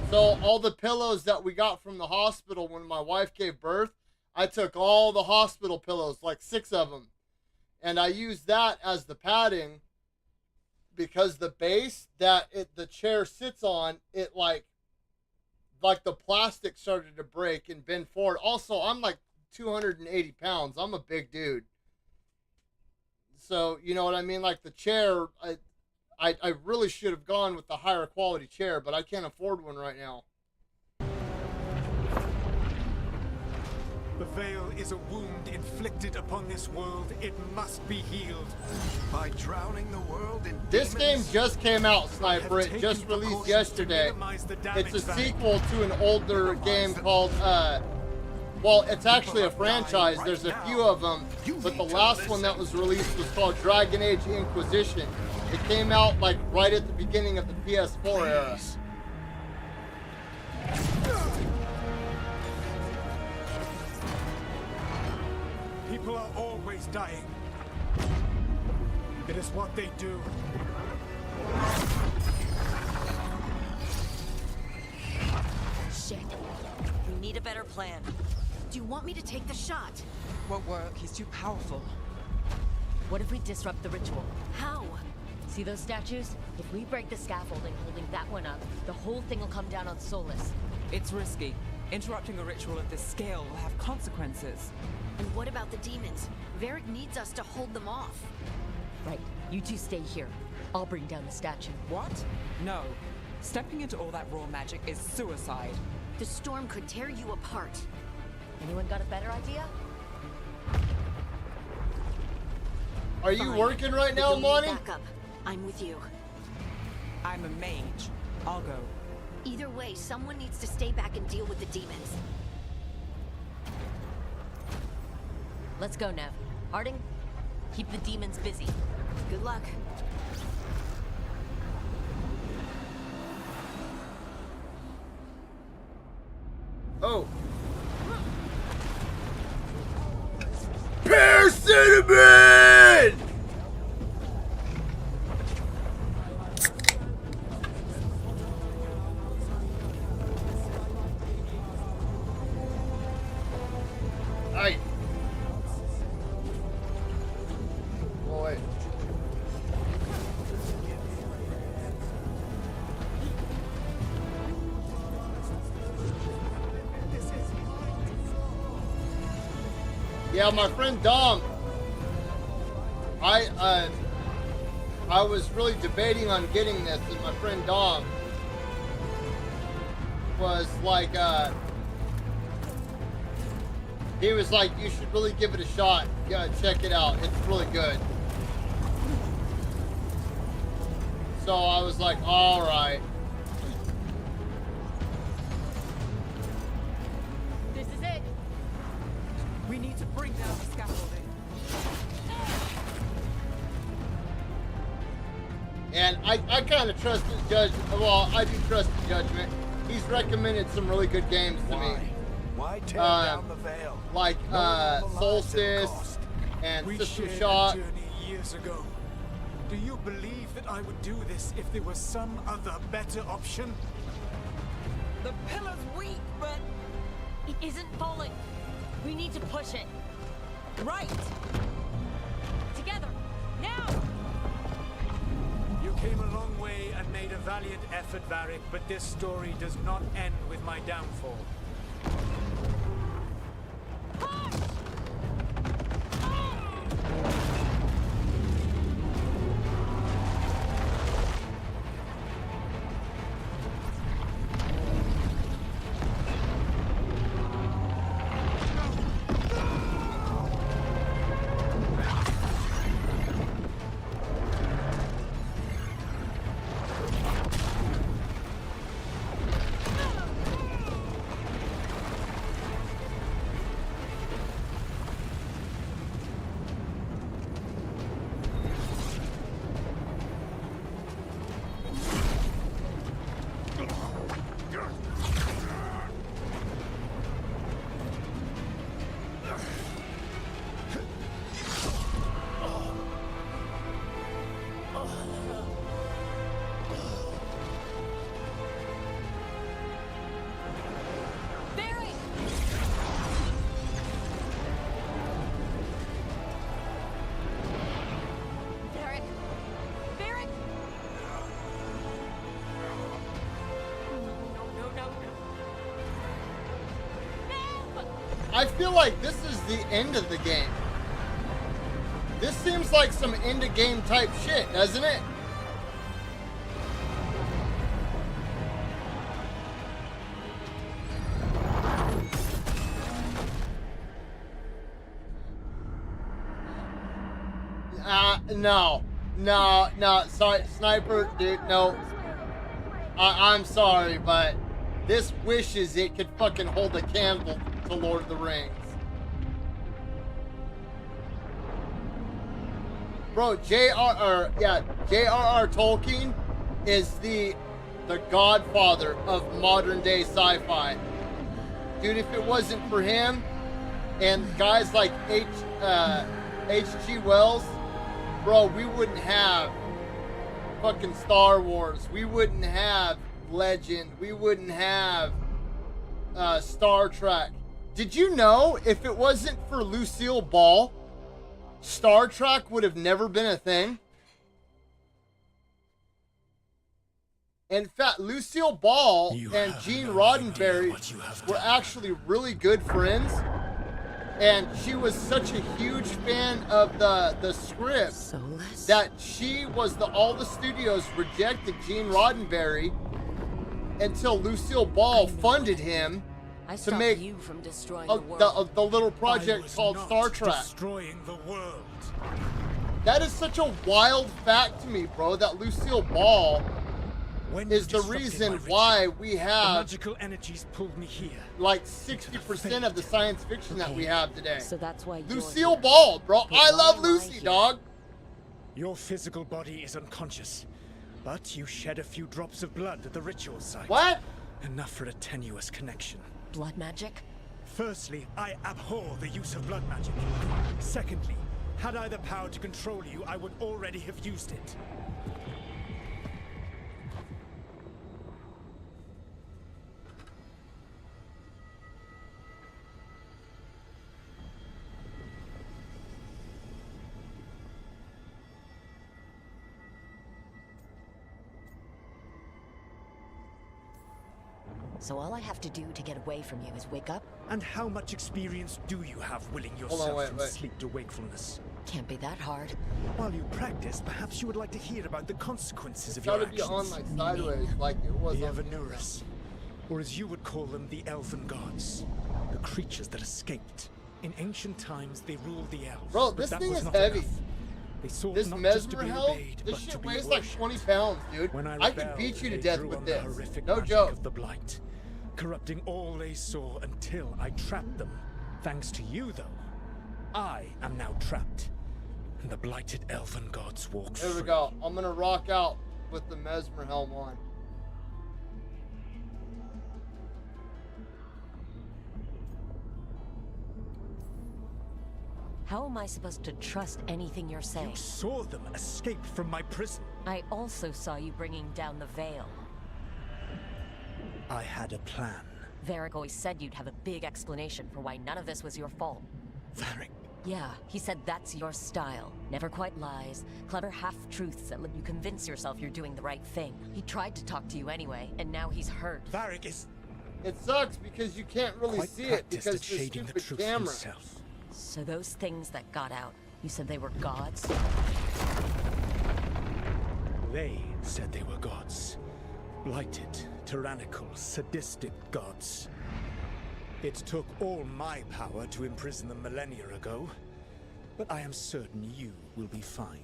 So all the pillows that we got from the hospital when my wife gave birth, I took all the hospital pillows, like 6 of them, and I used that as the padding, because the base that the chair sits on, it like the plastic started to break and bend forward. Also, I'm like 280 pounds. I'm a big dude. So, you know what I mean? Like the chair, I really should have gone with the higher quality chair, but I can't afford one right now. The veil is a wound inflicted upon this world. It must be healed. By drowning the world in This game demons? just came out, Sniper. It just released yesterday. It's a sequel to an older game called, well, it's actually a franchise. There's a few of them, but the last one that was released was called Dragon Age Inquisition. It came out like right at the beginning of the PS4 era. People are always dying. It is what they do. Shit. We need a better plan. Do you want me to take the shot? Won't work. He's too powerful. What if we disrupt the ritual? How? See those statues? If we break the scaffolding holding that one up, the whole thing will come down on Solus. It's risky. Interrupting a ritual of this scale will have consequences. And what about the demons? Varric needs us to hold them off. Right. You two stay here. I'll bring down the statue. What? No. Stepping into all that raw magic is suicide. The storm could tear you apart. Anyone got a better idea? Are you working right now, Monty? Back up. I'm with you. I'm a mage. I'll go. Either way, someone needs to stay back and deal with the demons. Let's go, Nev. Harding, keep the demons busy. Good luck. Oh. Pear cinnamon! Hey. Boy. Yeah, my friend Dom. I was really debating on getting this, and my friend Dom was like, he was like, you should really give it a shot. Yeah, check it out. It's really good. So I was like, all right. This is it. We need to bring down the scaffolding. And I kind of trust his judgment. Well, I do trust his judgment. He's recommended some really good games to me. Why tear down the veil? Like Solstice and System Shock. We shared a journey years ago. Do you believe that I would do this if there was some other better option? The pillar's weak, but it isn't falling. We need to push it. Right. Together. Now. You came a long way and made a valiant effort, Varric, but this story does not end with my downfall. I feel like this is the end of the game. This seems like some end of game type shit, doesn't it? No, sorry, Sniper, dude, no. I'm sorry, but this wishes it could fucking hold a candle to Lord of the Rings. Bro, J.R.R. Tolkien is the godfather of modern day sci-fi. Dude, if it wasn't for him and guys like H.G. Wells, bro, we wouldn't have fucking Star Wars. We wouldn't have Legend. We wouldn't have Star Trek. Did you know if it wasn't for Lucille Ball, Star Trek would have never been a thing? In fact, Lucille Ball and Gene Roddenberry were actually really good friends. And she was such a huge fan of the script that she was all the studios rejected Gene Roddenberry until Lucille Ball funded him to make you from destroying the little project called Star Trek. Destroying the world. That is such a wild fact to me, bro, that Lucille Ball is the reason why we have magical energies pulled me here. Like 60% of the science fiction that we have today. So that's why Lucille Ball, bro. I love Lucy, dog. Your physical body is unconscious, but you shed a few drops of blood at the ritual site. What? Enough for a tenuous connection. Blood magic? Firstly, I abhor the use of blood magic. Secondly, had I the power to control you, I would already have used it. So all I have to do to get away from you is wake up? And how much experience do you have willing Hold yourself on, wait, from wait. sleep to wakefulness? Can't be that hard. While you practice, perhaps you would like to hear about the consequences of It's your gotta be actions. on like sideways, like it was The on Evanurus, or as you would call them, the elven gods. The creatures that escaped. In ancient times, they ruled the elves. Bro, but this that thing was is not heavy. enough. They sought This not just to mesmer be help, obeyed, this but to shit be weighs like worshipped. 20 pounds, dude. When I could rebelled, beat you to they death drew with on the this. horrific No magic joke. of the blight, corrupting all they saw until I trapped them. Thanks to you, though, I am now trapped, and the blighted elven gods walk There free. we go. I'm gonna rock out with the mesmer helm on. How am I supposed to trust anything you're saying? You saw them escape from my prison. I also saw you bringing down the veil. I had a plan. Varric always said you'd have a big explanation for why none of this was your fault. Varric. Yeah, he said that's your style. Never quite lies, clever half-truths that let you convince yourself you're doing the right thing. He tried to talk to you anyway, and now he's hurt. Varric is... It sucks because you can't really quite see it practiced because at the shading the stupid truth camera. himself. So those things that got out, you said they were gods? They said they were gods. Blighted, tyrannical, sadistic gods. It took all my power to imprison them millennia ago, but I am certain you will be fine.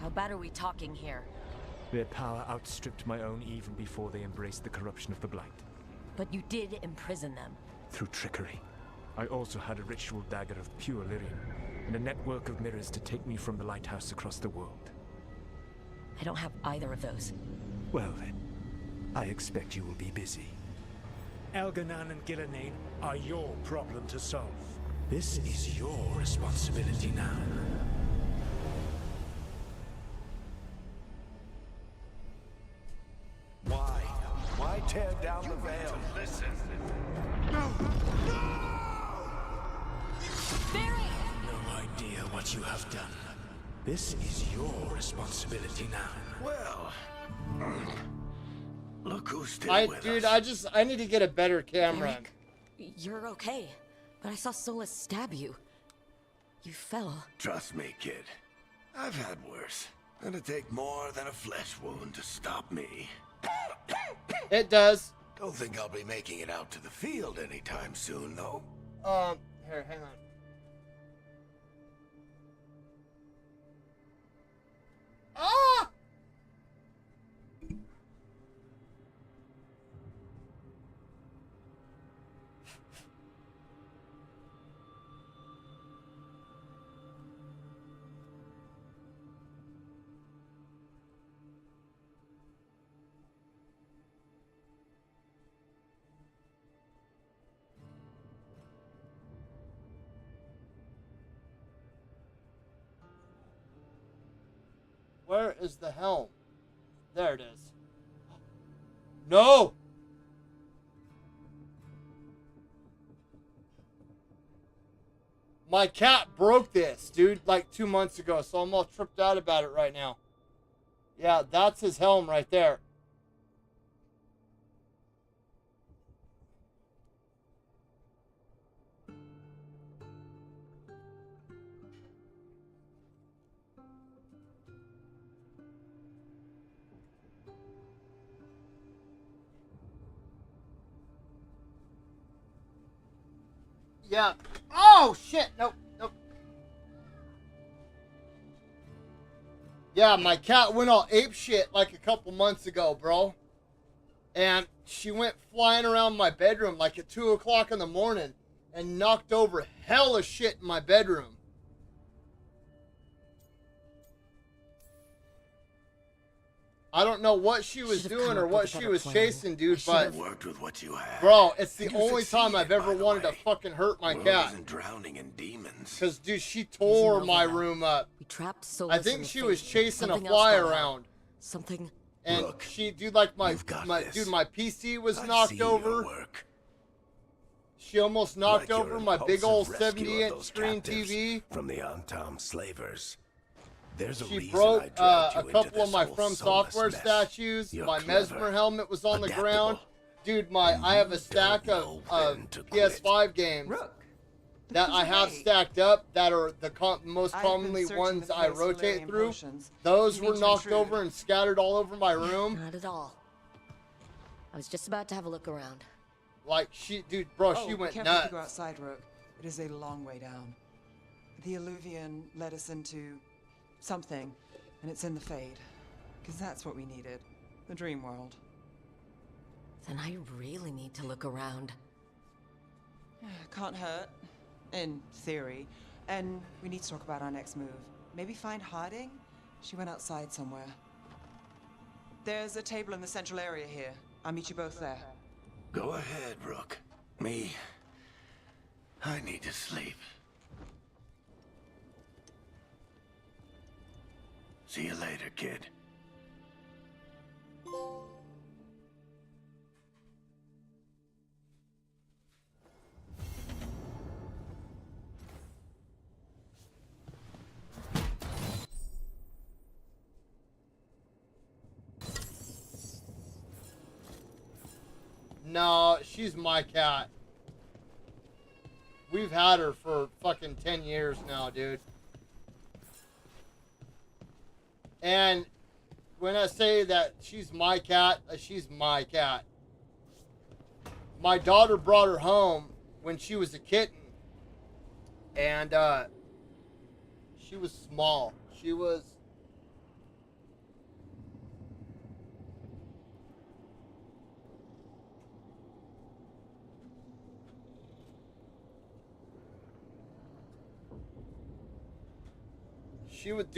How bad are we talking here? Their power outstripped my own even before they embraced the corruption of the Blight. But you did imprison them. Through trickery. I also had a ritual dagger of pure lyrium, and a network of mirrors to take me from the lighthouse across the world. I don't have either of those. Well then, I expect you will be busy. Elganan and Gillenane are your problem to solve. This is your responsibility now. Why? Why tear down the veil? Listen. No idea what you have done. This is your responsibility now. Well, look who's still with Dude, us. I need to get a better camera. Eric, you're okay, but I saw Solus stab you. You fell. Trust me, kid. I've had worse. It'd take more than a flesh wound to stop me. It does. Don't think I'll be making it out to the field anytime soon, though. Here, hang on. Ah! Where is the helm? There it is. No! My cat broke this, dude, like 2 months ago, so I'm all tripped out about it right now. Yeah, that's his helm right there. Yeah. Oh, shit. Nope. Nope. Yeah, my cat went all ape shit like a couple months ago, bro. And she went flying around my bedroom like at 2 o'clock in the morning and knocked over hella shit in my bedroom. I don't know what she was doing or what she was chasing, dude, but worked with what you had. bro, it's the You only time I've succeeded, ever by the wanted to way. fucking hurt my World cat. isn't drowning in demons. Cause dude, she tore over my now. room up. We trapped Solus I think in the she was fate. chasing a Something fly else got out. around. Something. And Look, she, dude, like my this. dude, my PC was I've knocked seen your over. work. She almost knocked Like over your my big old impulsive rescue of 70-inch those screen captives TV. from the Antam slavers. There's a She reason broke I dragged you a into couple of this my whole From soulless Software mess. statues. You're My clever, Mesmer helmet was on the ground. adaptable, Dude, and I have you a stack don't of know when to PS5 games that I have stacked up that are the most commonly ones I rotate through. Those were knocked over and scattered all over my room. Not at all. I was just about to have a look around. Like, dude, bro, she went careful nuts. to go outside, Rook. It is a long way down. The Illuvian led us into something, and it's in the Fade. Because that's what we needed. The dream world. Then I really need to look around. Can't hurt. In theory. And we need to talk about our next move. Maybe find Harding? She went outside somewhere. There's a table in the central area here. I'll meet you both there. Go ahead, Rook. I need to sleep. See you later, kid. No, she's my cat. We've had her for fucking 10 years now, dude. And when I say that she's my cat, she's my cat. My daughter brought her home when she was a kitten. And she was small. She was...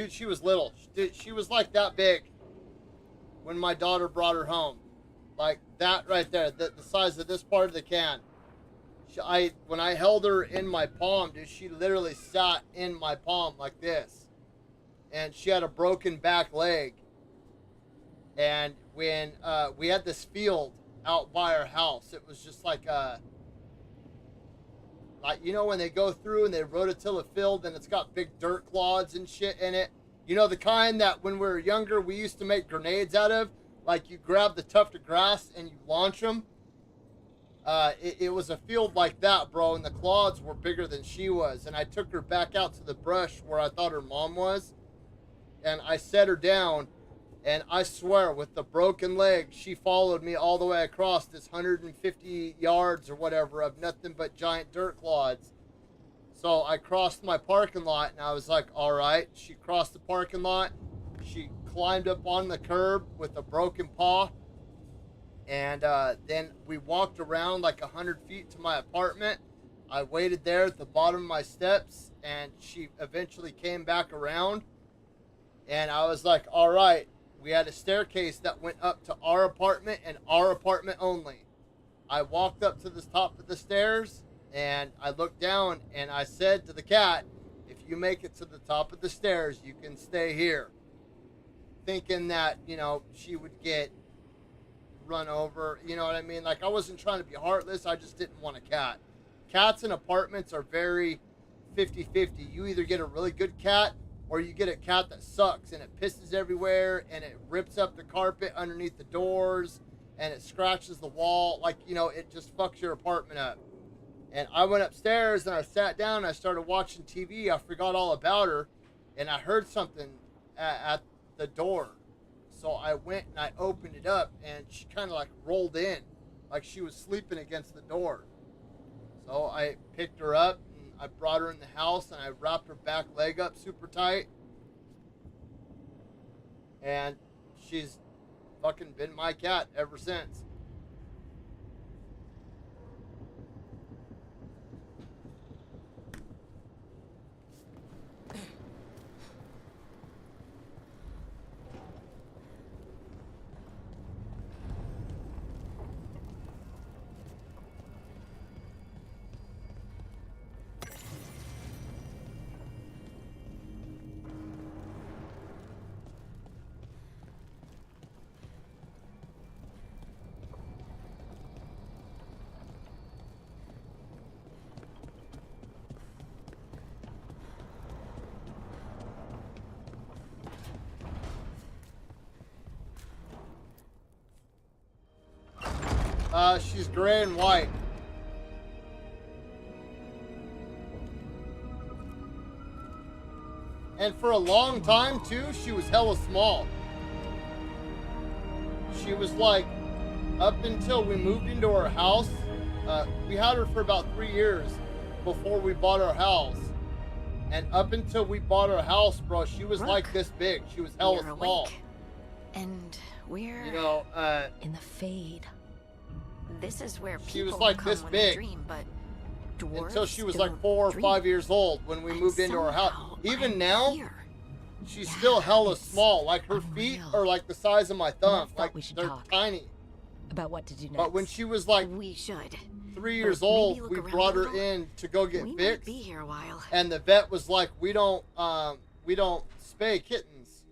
She was little. She was like that big when my daughter brought her home. Like that right there, the size of this part of the can. When I held her in my palm, dude, she literally sat in my palm like this. And she had a broken back leg. And when we had this field out by our house, it was just like you know when they go through and they rototill a field and it's got big dirt clods and shit in it? You know, the kind that when we were younger we used to make grenades out of? Like you grab the tuft of grass and you launch them? It was a field like that, bro, and the clods were bigger than she was. And I took her back out to the brush where I thought her mom was. And I set her down. And I swear, with the broken leg, she followed me all the way across this 150 yards or whatever of nothing but giant dirt clods. So I crossed my parking lot, and I was like, all right. She crossed the parking lot. She climbed up on the curb with a broken paw. And then we walked around like 100 feet to my apartment. I waited there at the bottom of my steps, and she eventually came back around. And I was like, all right. We had a staircase that went up to our apartment and our apartment only. I walked up to the top of the stairs and I looked down and I said to the cat, if you make it to the top of the stairs, you can stay here. Thinking that, you know, she would get run over. You know what I mean? Like, I wasn't trying to be heartless. I just didn't want a cat. Cats in apartments are very 50-50. You either get a really good cat or you get a cat that sucks and it pisses everywhere and it rips up the carpet underneath the doors and it scratches the wall. Like, you know, it just fucks your apartment up. And I went upstairs and I sat down and I started watching TV. I forgot all about her and I heard something at the door. So I went and I opened it up and she kind of like rolled in like she was sleeping against the door. So I picked her up. I brought her in the house and I wrapped her back leg up super tight. And she's fucking been my cat ever since. She's gray and white. And for a long time, too, she was hella small. She was like, up until we moved into our house, we had her for about 3 years before we bought our house. And up until we bought our house, bro, she was like this big. She was hella small. Awake. And we're... You know, in the Fade. This is where people she was like come this when big. they dream, but dwarves Until she was like don't 4 or dream. 5 years old when we moved into our house. Even now, she's still hella small. Like her feet are like the size of my thumb. Like they're tiny. About what to do next. But when she was like we should 3 years old, we brought her in to go get fixed. Be here a while. And the vet was like, we don't spay kittens.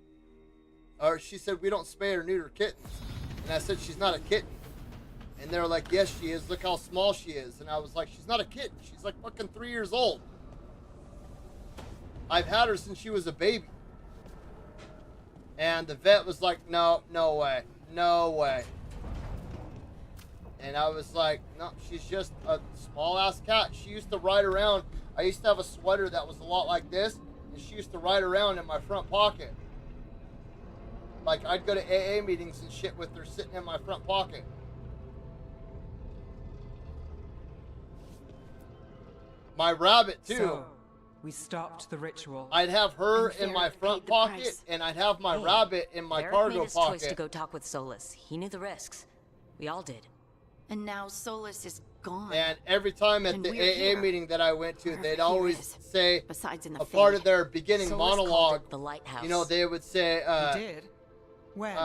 Or she said, we don't spay or neuter kittens. And I said, she's not a kitten. And they're like, yes, she is. Look how small she is. And I was like, she's not a kitten. She's like fucking 3 years old. I've had her since she was a baby. And the vet was like, no, no way. No way. And I was like, no, she's just a small ass cat. She used to ride around. I used to have a sweater that was a lot like this. And she used to ride around in my front pocket. Like, I'd go to AA meetings and shit with her sitting in my front pocket. My rabbit, too. So, we stopped the ritual. I'd have her in my front pocket, and I'd have my rabbit in my cargo made his pocket. choice to go talk with Solus. He knew the risks. We all did. And now Solus is gone. And every time at And the we're AA here. meeting that I went to, Wherever they'd here always is. say, Besides in the a part Fade. of their beginning Solus called monologue, it the lighthouse. you know, they would say, You did? When?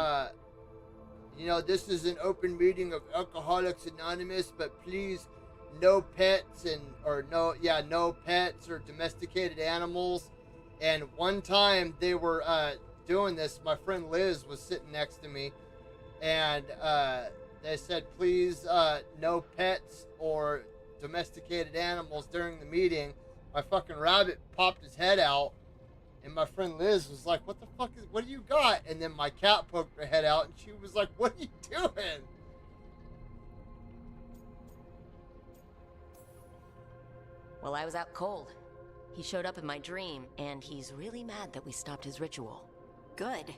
you know, this is an open meeting of Alcoholics Anonymous, but please, no pets no pets or domesticated animals. And one time they were doing this, my friend Liz was sitting next to me, and they said, please, no pets or domesticated animals during the meeting. My fucking rabbit popped his head out, and my friend Liz was like, what do you got? And then my cat poked her head out, and she was like, what are you doing? Well, I was out cold. He showed up in my dream, and he's really mad that we stopped his ritual. Good.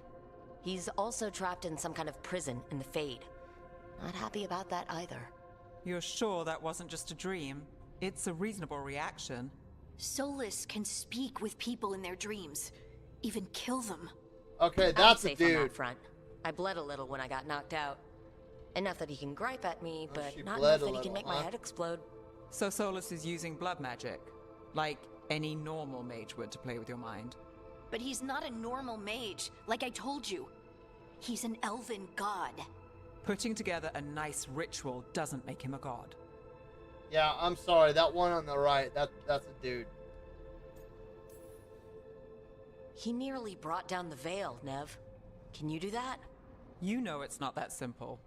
He's also trapped in some kind of prison in the Fade. Not happy about that either. You're sure that wasn't just a dream? It's a reasonable reaction. Solus can speak with people in their dreams. Even kill them. Okay, I'm that's a safe on that dude. front. I bled a little when I got knocked out. Enough that he can gripe at me, but she not bled enough a that he can little, make my huh? head explode. So Solus is using blood magic, like any normal mage would to play with your mind. But he's not a normal mage, like I told you. He's an elven god. Putting together a nice ritual doesn't make him a god. Yeah, I'm sorry. That one on the right, that's a dude. He nearly brought down the veil, Nev. Can you do that? You know it's not that simple.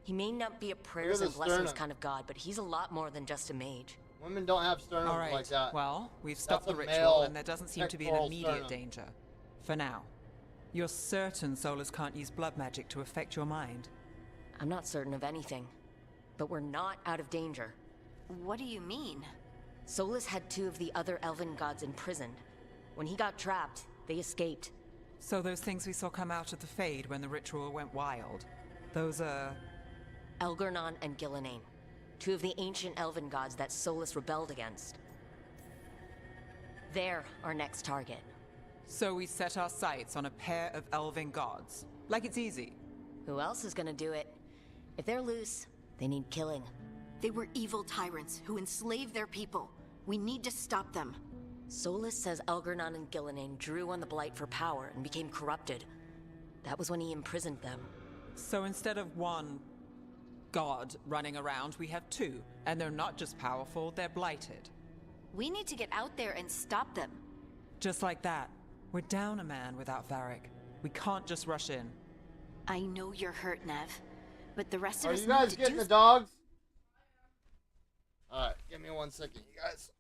He may not be a prayers the and blessings sternum. kind of god, but he's a lot more than just a mage. Women don't have sternums All right, like that. well, we've stopped the That's a ritual male and there doesn't seem to be an pectoral immediate sternum. danger. For now. You're certain Solus can't use blood magic to affect your mind? I'm not certain of anything, but we're not out of danger. What do you mean? Solus had 2 of the other elven gods imprisoned. When he got trapped, they escaped. So those things we saw come out of the Fade when the ritual went wild, those are... Elgernon and Gillenane, 2 of the ancient elven gods that Solus rebelled against. They're our next target. So we set our sights on a pair of elven gods. Like it's easy. Who else is gonna do it? If they're loose, they need killing. They were evil tyrants who enslaved their people. We need to stop them. Solus says Elgernon and Gillenane drew on the Blight for power and became corrupted. That was when he imprisoned them. So instead of one god running around, we have 2. And they're not just powerful, they're blighted. We need to get out there and stop them. Just like that. We're down a man without Varric. We can't just rush in. I know you're hurt, Nev, but the rest of Are us you need guys to getting do the dogs? Alright, give me 1 second, you guys.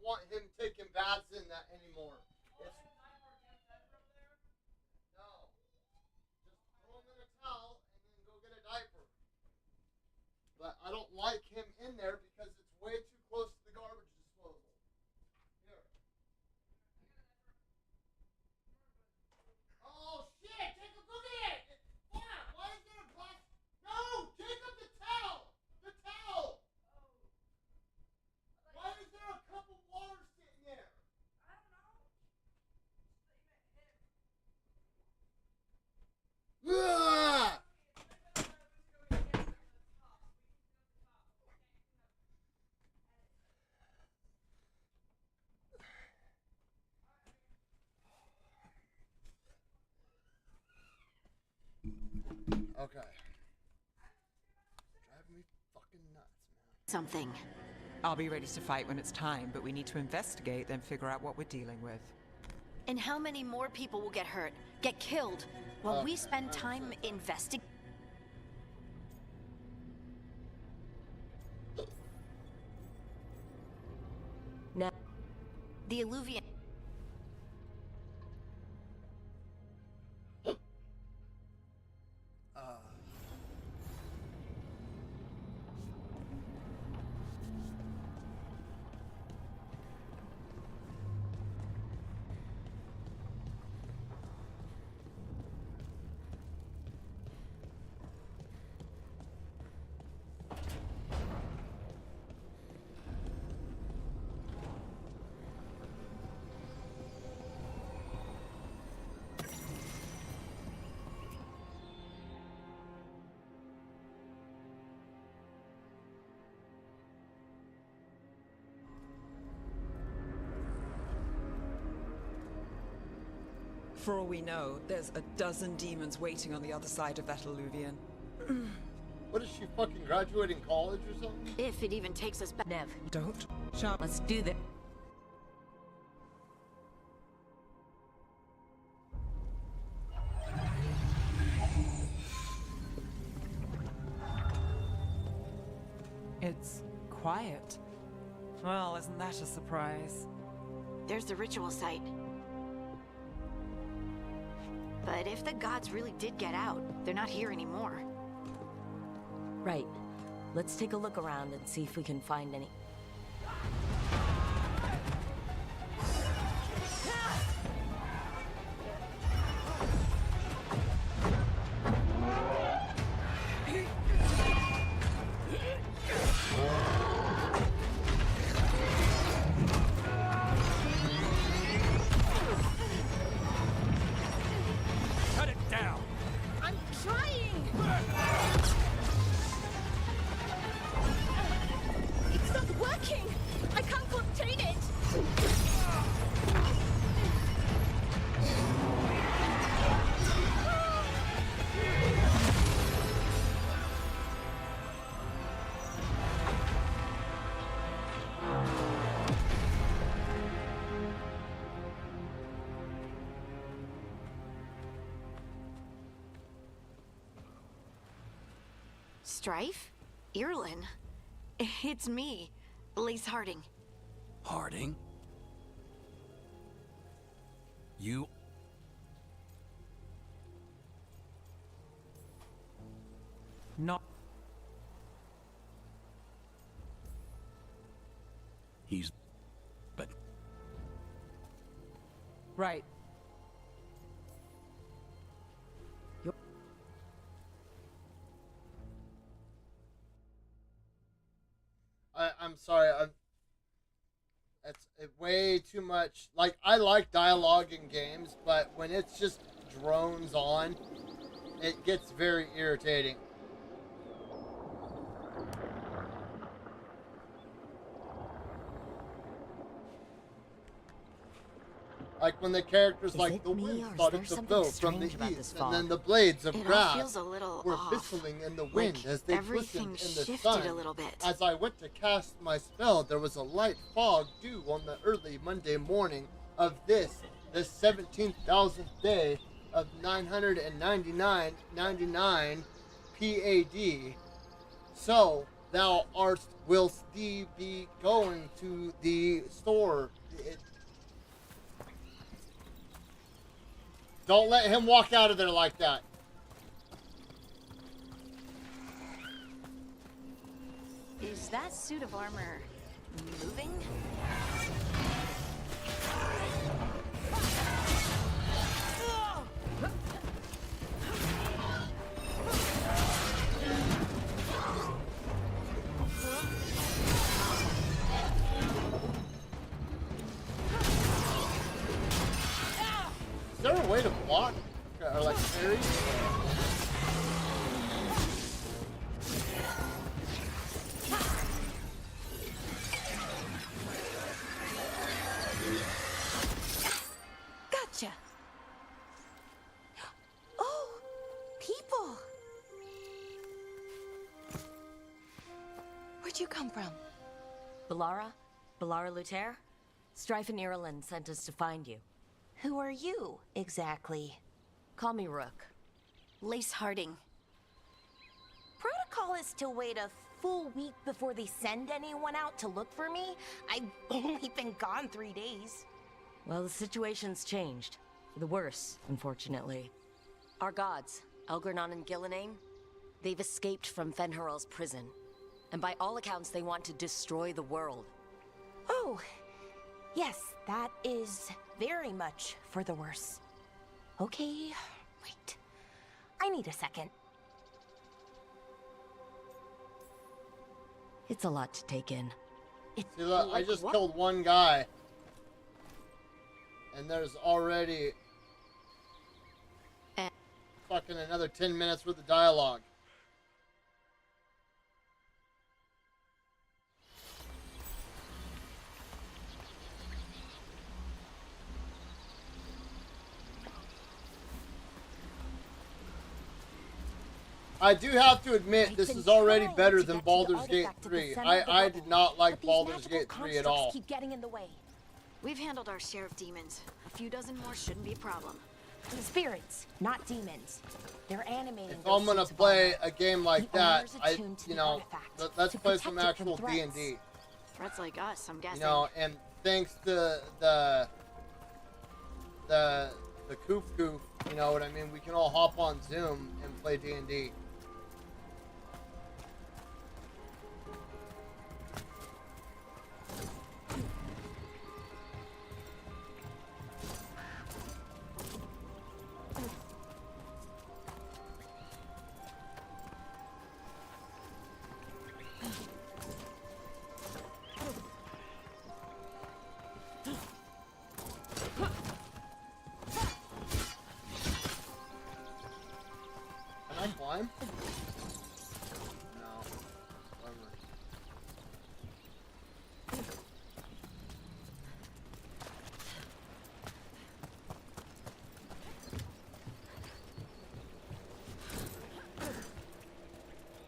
want him taking baths in that anymore. It's... No. Just throw him in a towel and then go get a diaper. But I don't like him in there because it's way too close to the garbage disposal. Here. Oh shit! Jacob, look at it! Fuck! Why is there a glass? No! Jacob, the towel! The towel! Why is there a cup of water sitting there? Ah! Okay. Driving me fucking nuts, man. Something. I'll be ready to fight when it's time, but we need to investigate, then figure out what we're dealing with. And how many more people will get hurt, get killed, while we spend time investigating? Now, The Illuvian. For all we know, there's a dozen demons waiting on the other side of that Illuvian. What is she, fucking graduating college or something? If it even takes us back. Nev, Don't shout. let's do this. It's quiet. Well, isn't that a surprise? There's the ritual site. But if the gods really did get out, they're not here anymore. Right. Let's take a look around and see if we can find any. Cut it down! I'm trying! It's not working! I can't contain it! Strife? Irlin? It's me, Lace Harding. Harding? You... Not. He's... But... Right. I'm sorry. That's way too much. Like, I like dialogue in games, but when it's just drones on, it gets very irritating. Like when the characters like the wind thought it's a bow from the east, and then the blades of grass were whistling in the wind as they glistened in the sun. A little bit. As I went to cast my spell, there was a light fog due on the early Monday morning of the 17,000th day of 999 PAD. So, thou art will Steve be going to the store? Don't let him walk out of there like that. Is that suit of armor moving? Is there a way to block or like parry? Gotcha. Oh, people. Where'd you come from? Balara? Balara Luther? Strife and Ireland sent us to find you. Who are you, exactly? Call me Rook. Lace Harding. Protocol is to wait a full week before they send anyone out to look for me. I've only been gone 3 days. Well, the situation's changed. For the worse, unfortunately. Our gods, Elgranon and Gillenane, they've escaped from Fenharal's prison. And by all accounts, they want to destroy the world. Oh, yes, that is very much for the worse. Okay, wait. I need a second. It's a lot to take in. See, look, I just killed one guy. And there's already fucking another 10 minutes worth of dialogue. I do have to admit, this is already better than Baldur's Gate 3. I did not like Baldur's Gate 3 at all. Keep getting in the way. We've handled our share of demons. A few dozen more shouldn't be a problem. Spirits, not demons. They're animating. If I'm gonna play a game like that, let's play some actual D&D. Threats like us, I'm guessing. You know, and thanks to the Koof, you know what I mean? We can all hop on Zoom and play D&D. Climb? No. Whatever.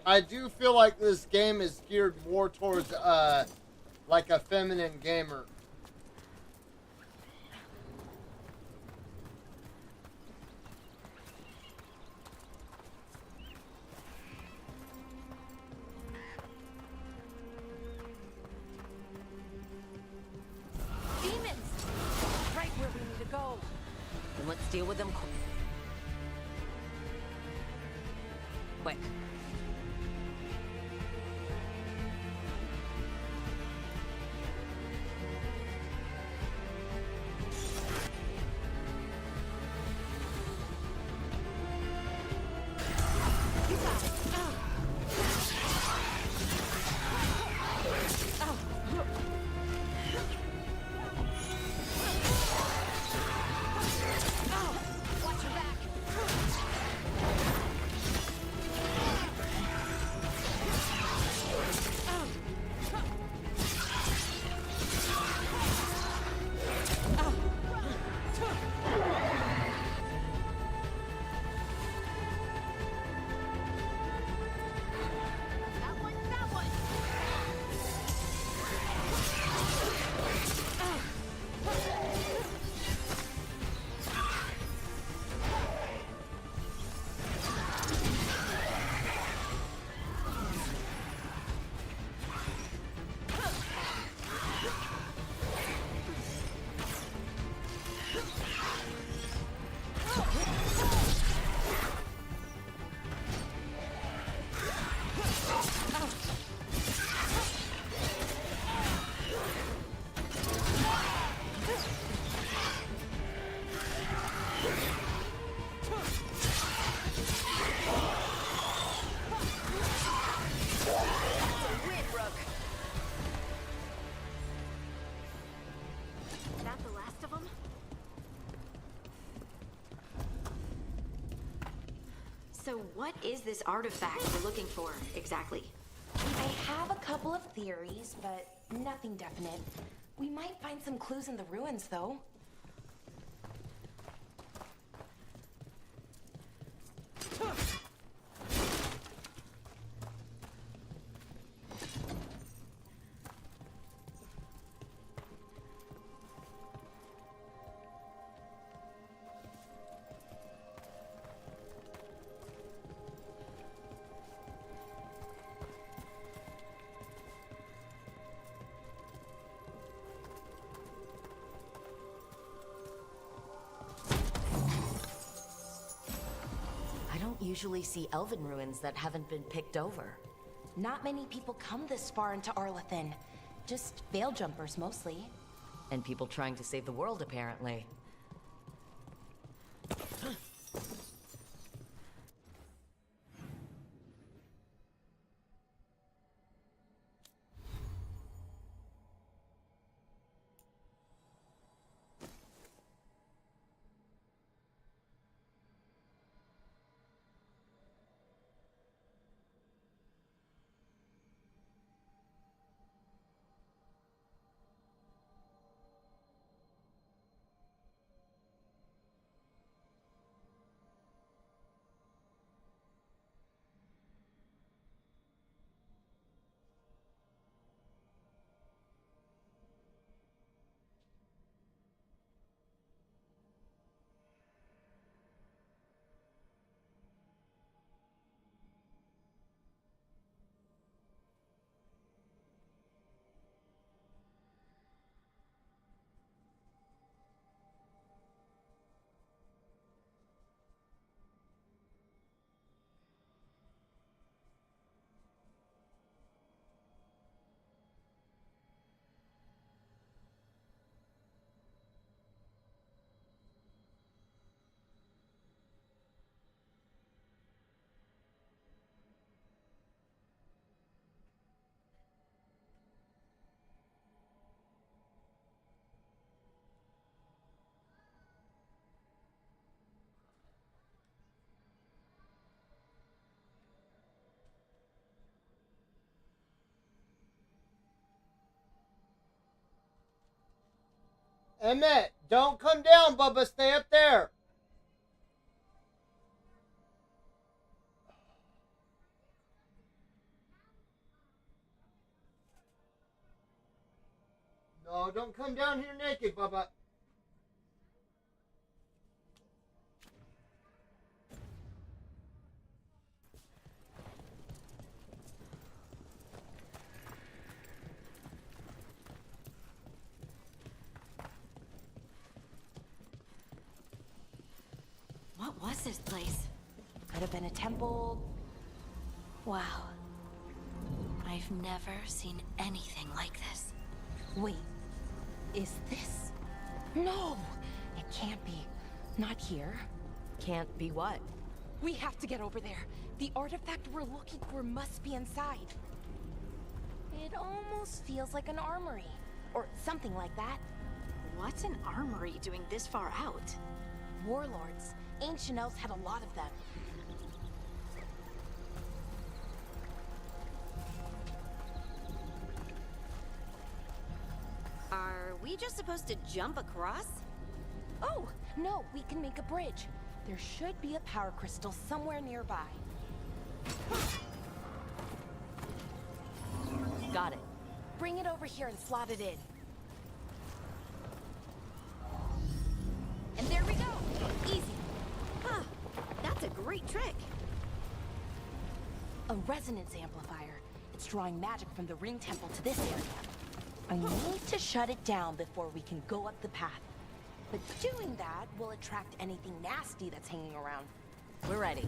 I do feel like this game is geared more towards like a feminine gamer. Let's deal with them quick. So what is this artifact we're looking for, exactly? I have a couple of theories, but nothing definite. We might find some clues in the ruins, though. I don't usually see elven ruins that haven't been picked over. Not many people come this far into Arlathan. Just veil jumpers, mostly. And people trying to save the world, apparently. Emmett, don't come down, Bubba. Stay up there. No, don't come down here naked, Bubba. What was this place? Could have been a temple. Wow. I've never seen anything like this. Wait, is this? No, it can't be. Not here. Can't be what? We have to get over there. The artifact we're looking for must be inside. It almost feels like an armory, or something like that. What's an armory doing this far out? Warlords. Ancient elves had a lot of them. Are we just supposed to jump across? Oh, no, we can make a bridge. There should be a power crystal somewhere nearby. Got it. Bring it over here and slot it in. And there we go! Easy. Huh, that's a great trick. A resonance amplifier. It's drawing magic from the ring temple to this area. I need to shut it down before we can go up the path. But doing that will attract anything nasty that's hanging around. We're ready.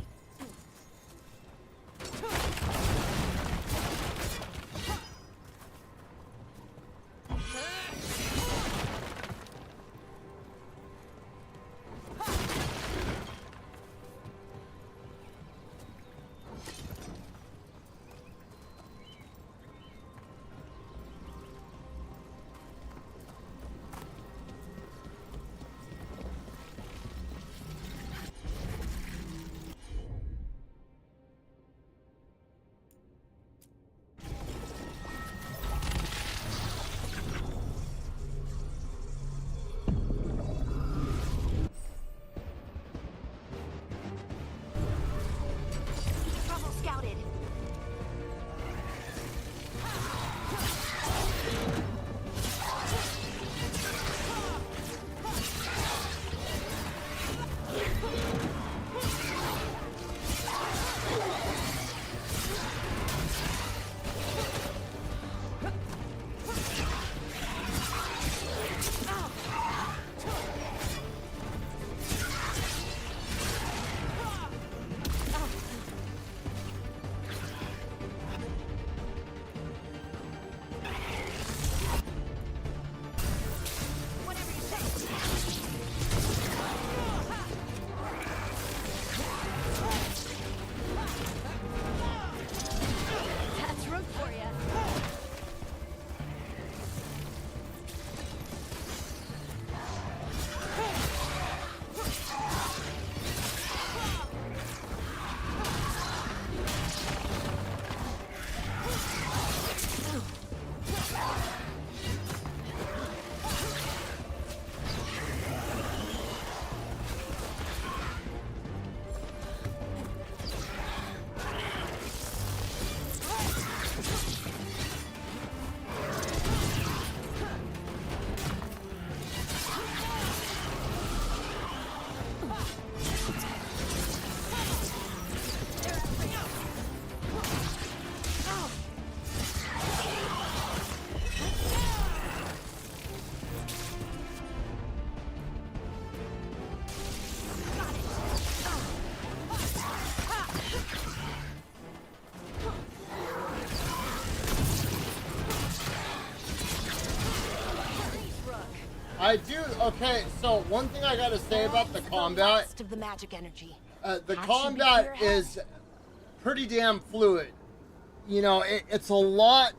I do. Okay, so one thing I gotta say about the combat, last of the magic energy. the combat is pretty damn fluid. You know, it's a lot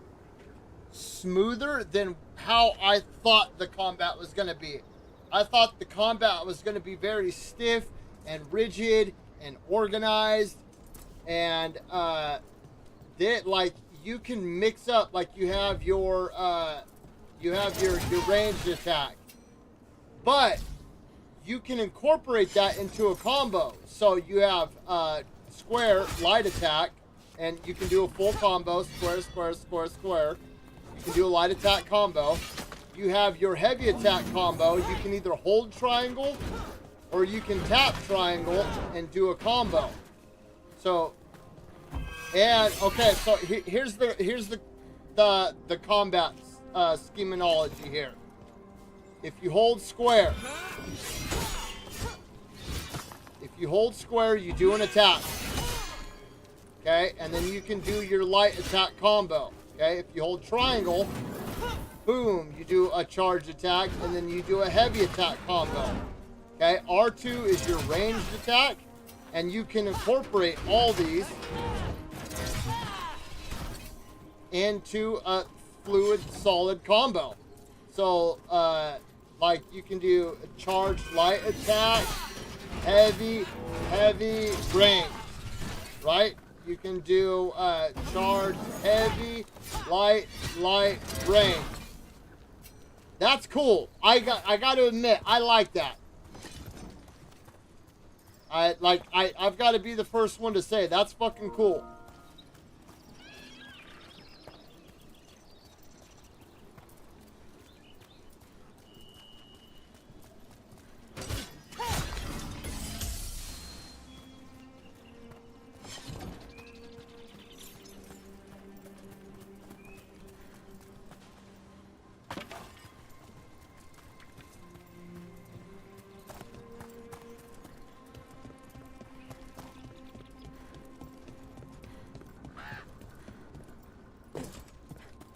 smoother than how I thought the combat was gonna be. I thought the combat was gonna be very stiff and rigid and organized, and like you can mix up, like you have your ranged attack, but you can incorporate that into a combo. So you have square light attack, and you can do a full combo, square, square, square, square. You can do a light attack combo. You have your heavy attack combo. You can either hold triangle or you can tap triangle and do a combo. So, and okay, so here's the combat schemanology here. If you hold square, you do an attack. Okay, and then you can do your light attack combo. Okay, if you hold triangle, boom, you do a charge attack, and then you do a heavy attack combo. Okay, R2 is your ranged attack, and you can incorporate all these into a fluid solid combo. So, like you can do a charge light attack, heavy, range, right? You can do charge, heavy, light, range. That's cool. I got to admit, I like that. I've got to be the first one to say that's fucking cool.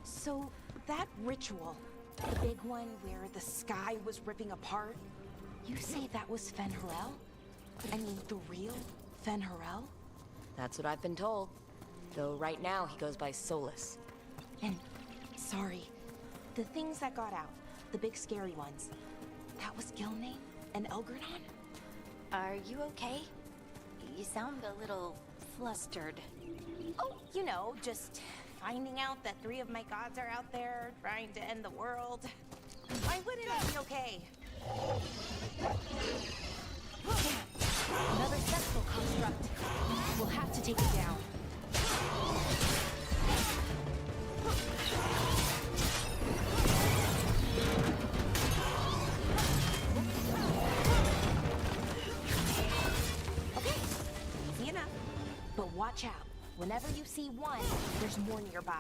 So, that ritual, the big one where the sky was ripping apart, you say that was Fen'Harel? I mean, the real Fen'Harel? That's what I've been told. Though right now he goes by Solus. And, sorry, the things that got out, the big scary ones, that was Gilnane and Elgranon? Are you okay? You sound a little flustered. Oh, you know, just finding out that 3 of my gods are out there trying to end the world. Why wouldn't I be okay? Another sentinel construct. We'll have to take it down. Okay, easy enough. But watch out. Whenever you see one, there's more nearby.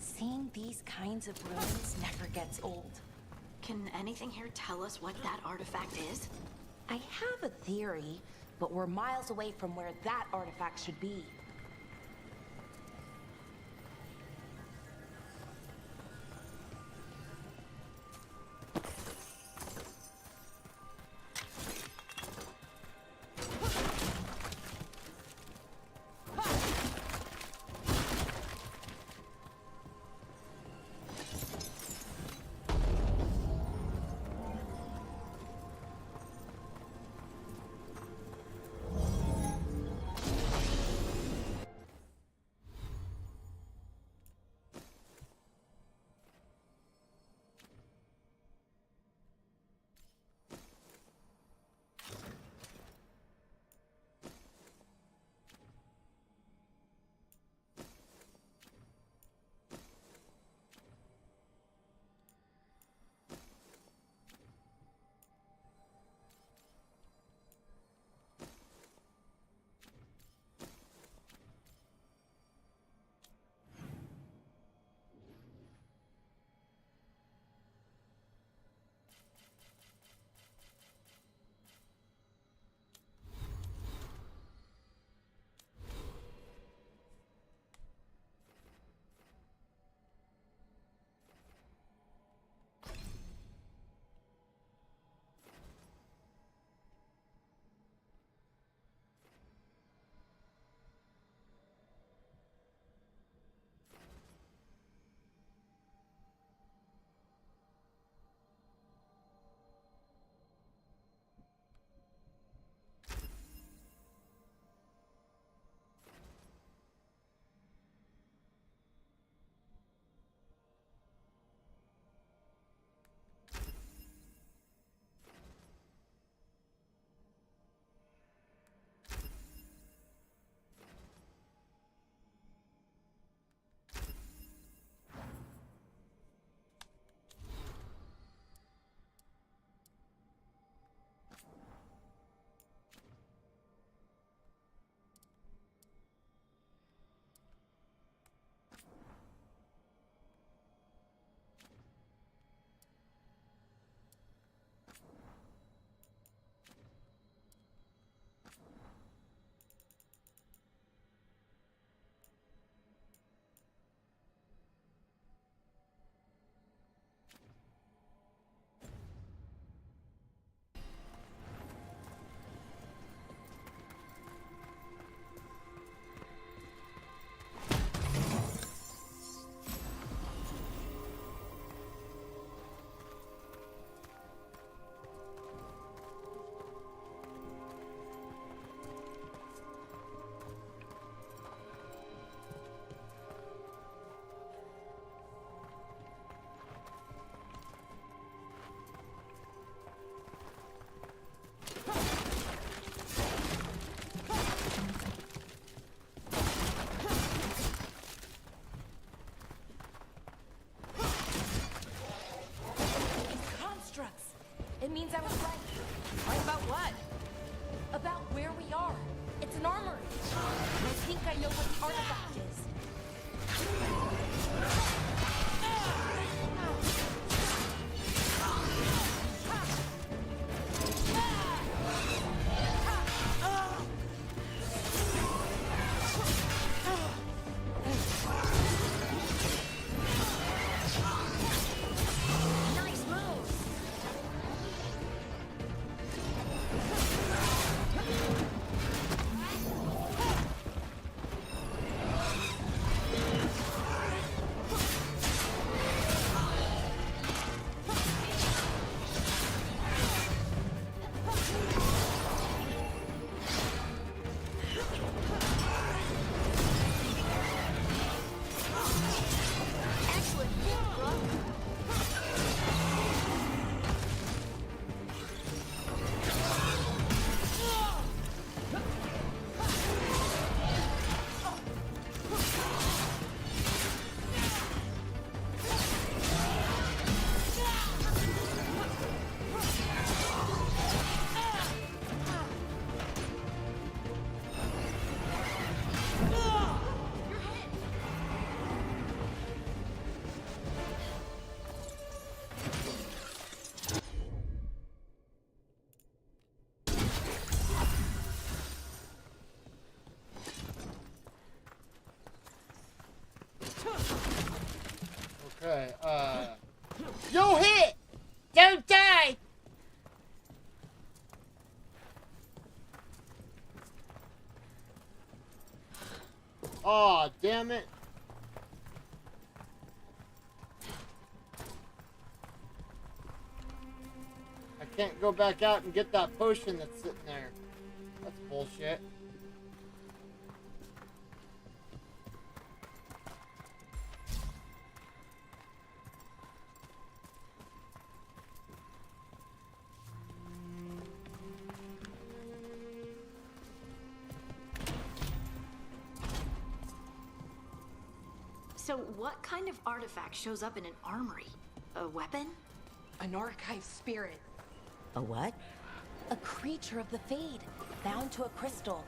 Seeing these kinds of ruins never gets old. Can anything here tell us what that artifact is? I have a theory, but we're miles away from where that artifact should be. Okay, you hit! Don't die! Aw, damn it. I can't go back out and get that potion that's sitting there. That's bullshit. So what kind of artifact shows up in an armory? A weapon? An archive spirit. A what? A creature of the Fade, bound to a crystal.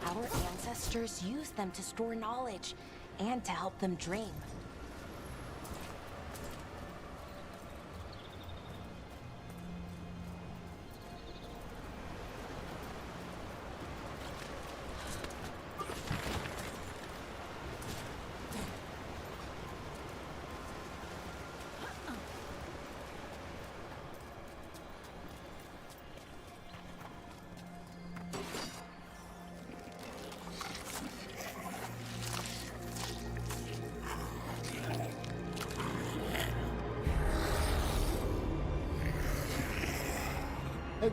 Our ancestors used them to store knowledge and to help them dream.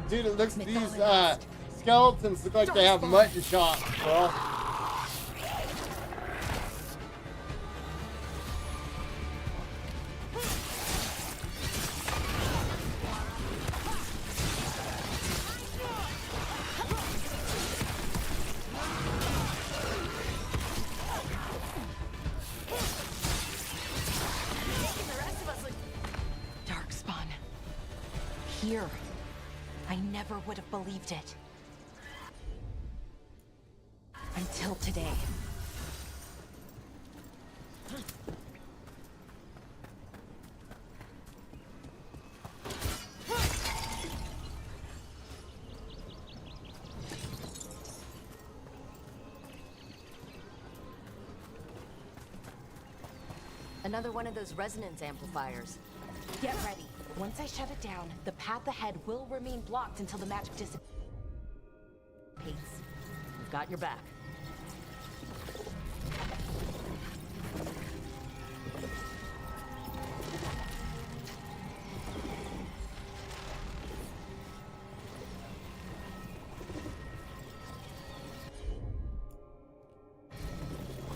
Dude, it looks these skeletons look like they have mutton chops, bro. Darkspawn. Here. I never would have believed it. Until today. Another one of those resonance amplifiers. Get ready. Once I shut it down, the path ahead will remain blocked until the magic dissipates. We've got your back.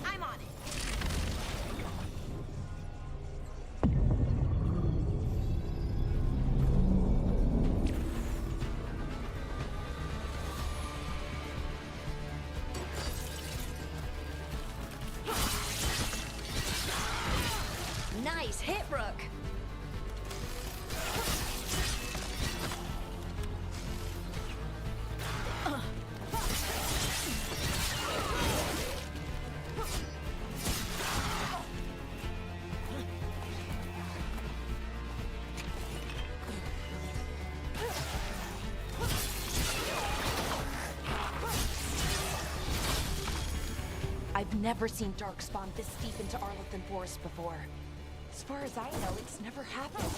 I'm on it. Nice hit, Rook. I've never seen Darkspawn this deep into Arlington Forest before. As far as I know, it's never happened.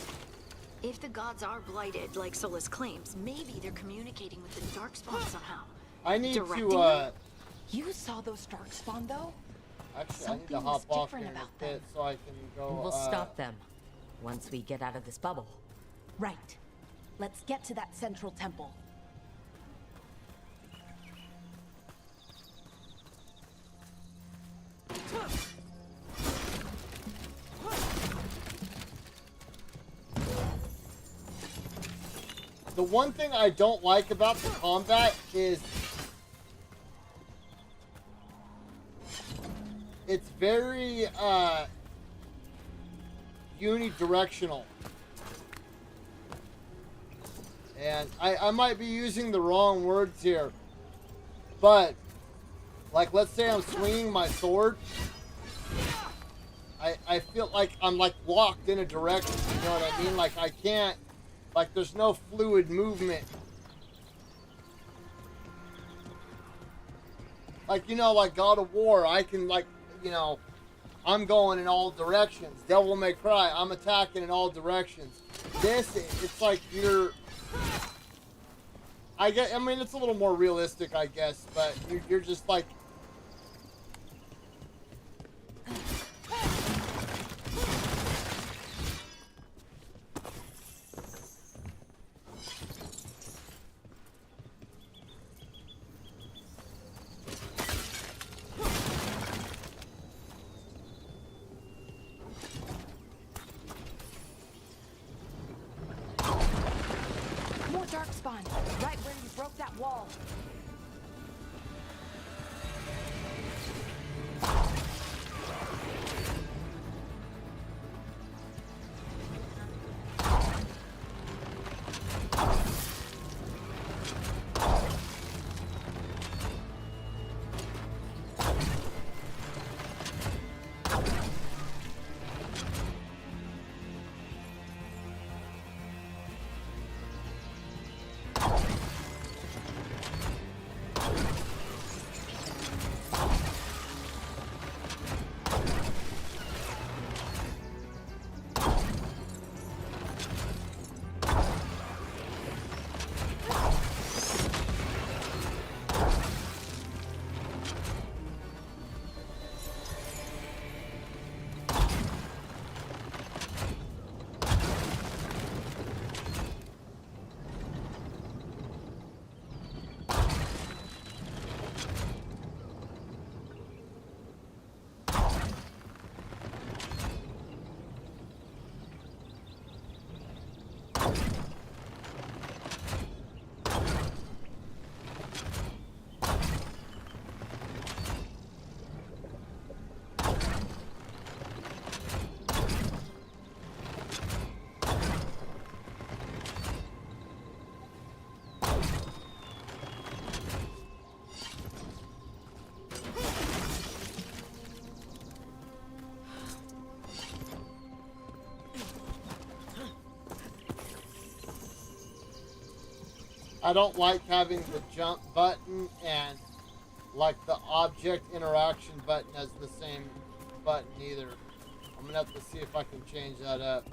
If the gods are blighted, like Solus claims, maybe they're communicating with the Darkspawn somehow. I need Directing to, them? You saw those Darkspawn, though? Actually, Something I need to was hop off different here in a about bit them. so I can go, We'll stop them once we get out of this bubble. Right. Let's get to that central temple. The one thing I don't like about the combat is it's very unidirectional. And I might be using the wrong words here, but like, let's say I'm swinging my sword, I feel like I'm like locked in a direction, you know what I mean? Like I can't, like there's no fluid movement. Like, you know, like God of War, I can like, you know, I'm going in all directions. Devil May Cry, I'm attacking in all directions. This, it's like you're... I mean, it's a little more realistic, I guess, but you're just like... More darkspawn, right where you broke that wall. I don't like having the jump button and like the object interaction button as the same button either. I'm gonna have to see if I can change that up.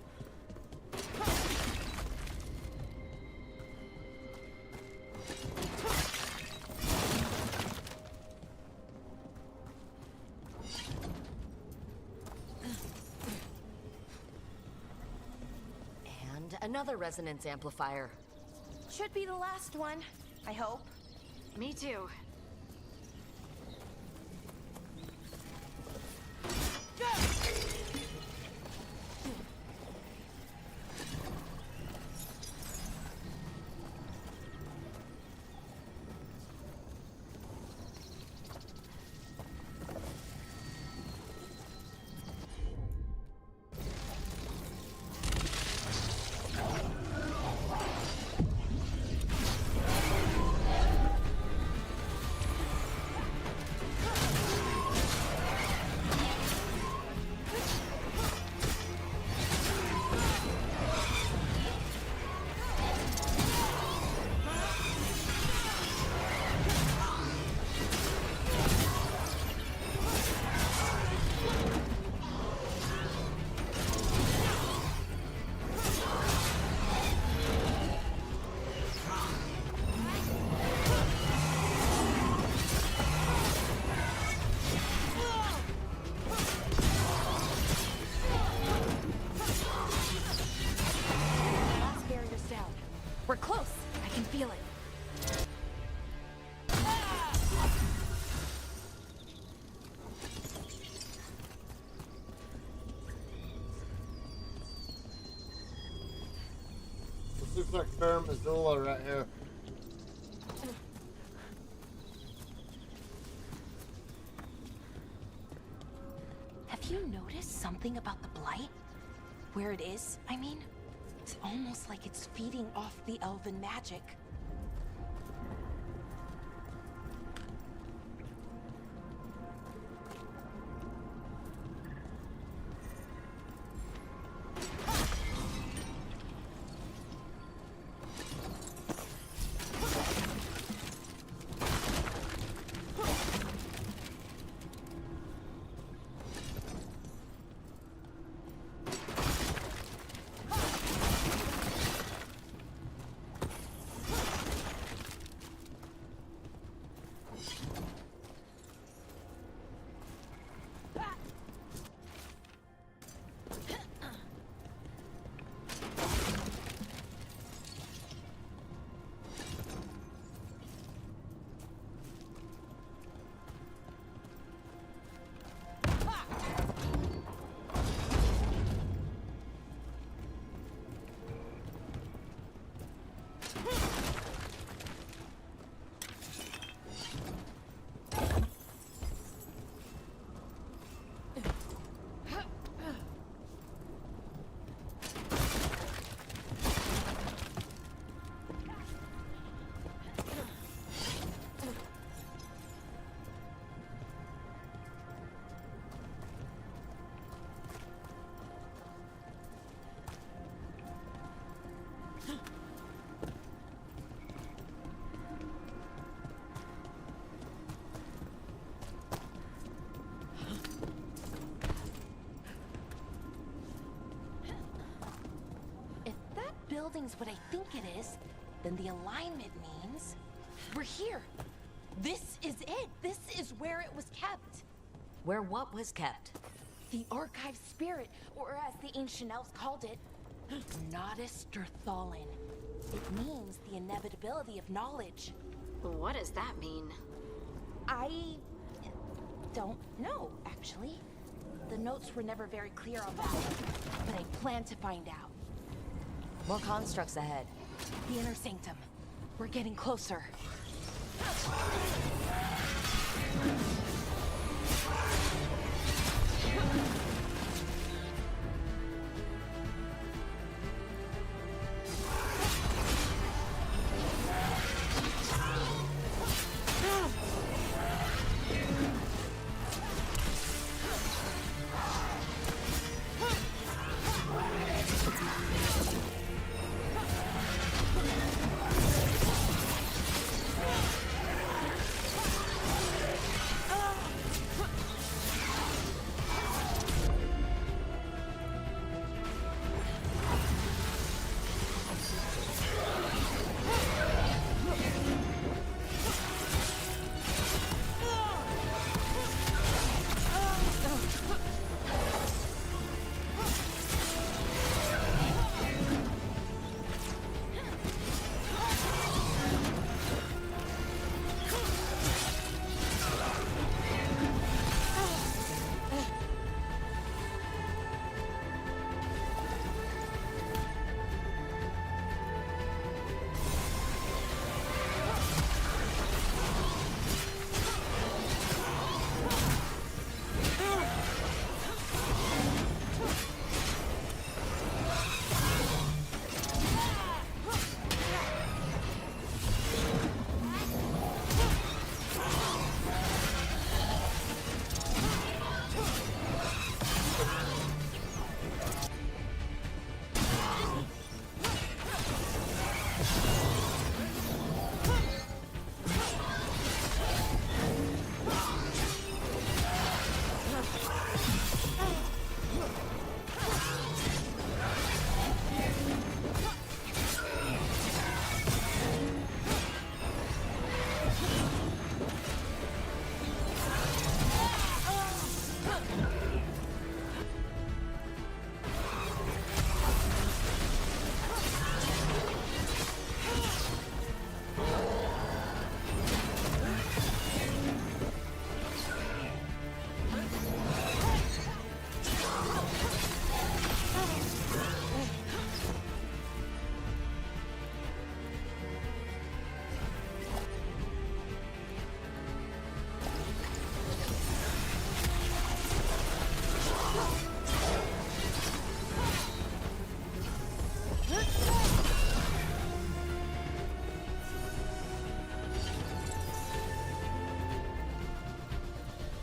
And another resonance amplifier. Should be the last one, I hope. Me too. We're close. I can feel it. This looks like Fair Missoula right here. Have you noticed something about the blight? Where it is, I mean? It's almost like it's feeding off the elven magic. building's what I think it is, then the alignment means we're here. This is it. This is where it was kept. Where what was kept? The archive spirit, or as the ancient elves called it, Nodus Derthalin. It means the inevitability of knowledge. What does that mean? I don't know, actually. The notes were never very clear on that, but I plan to find out. More constructs ahead. The inner sanctum. We're getting closer.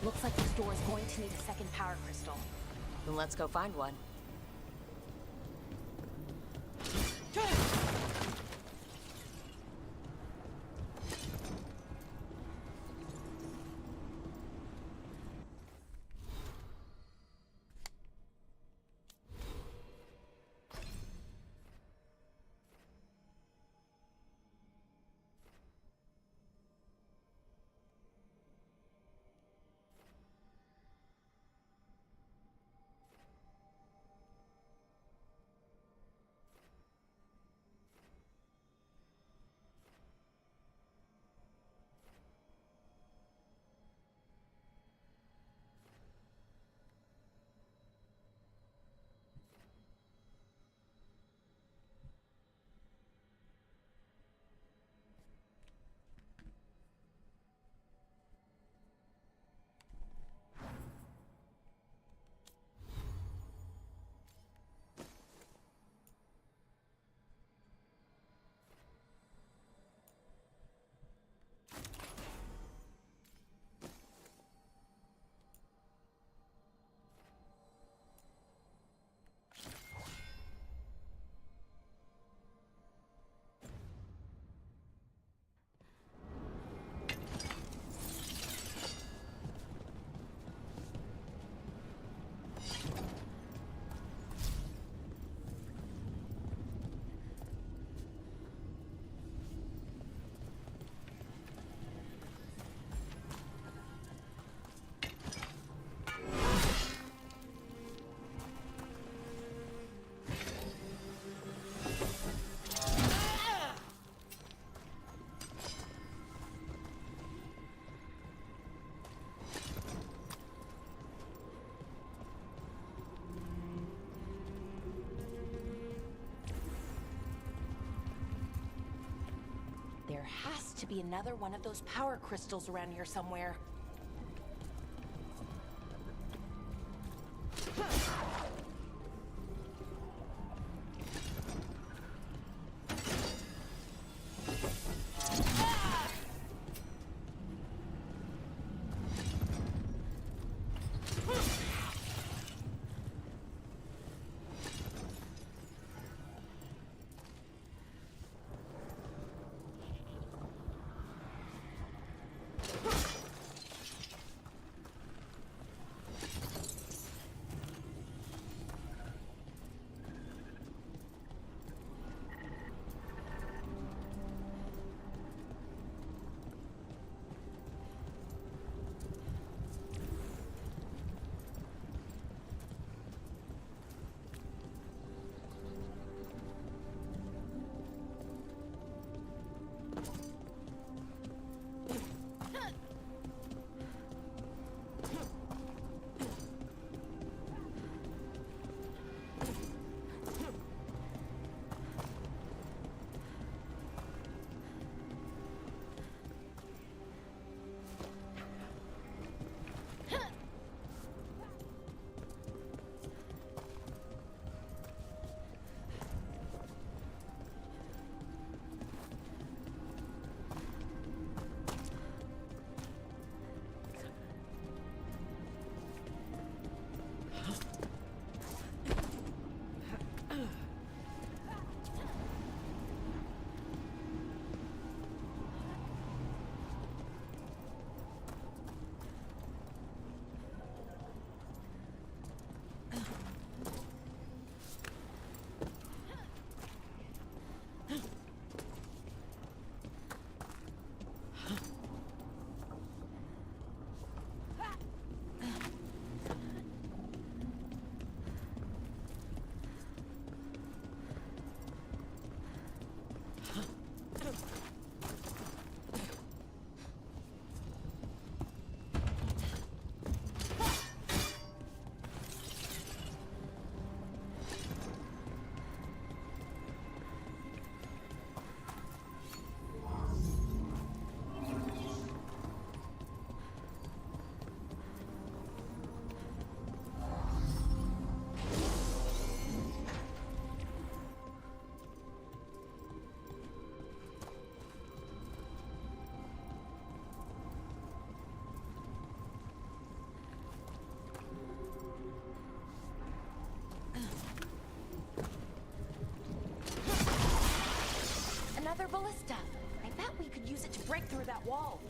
Looks like this door is going to need a second power crystal. Then let's go find one. has to be another one of those power crystals around here somewhere. Another ballista. I bet we could use it to break through that wall.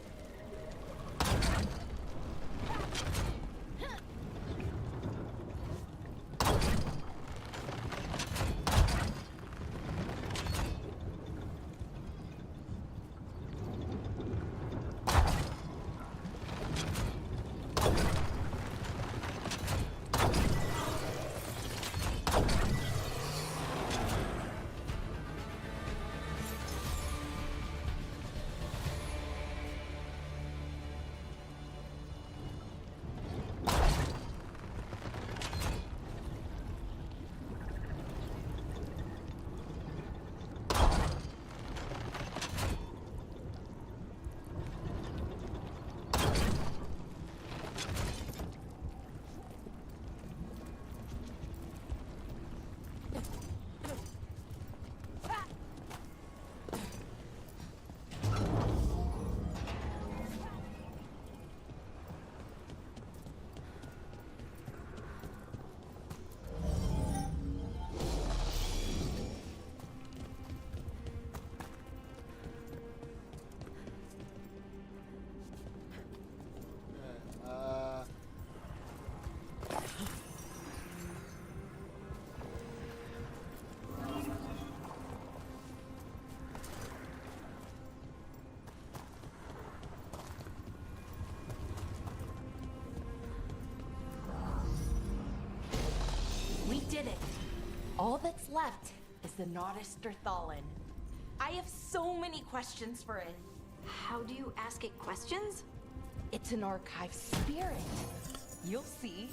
We did it. All that's left is the Naughtister Thallen. I have so many questions for it. How do you ask it questions? It's an archive spirit. You'll see.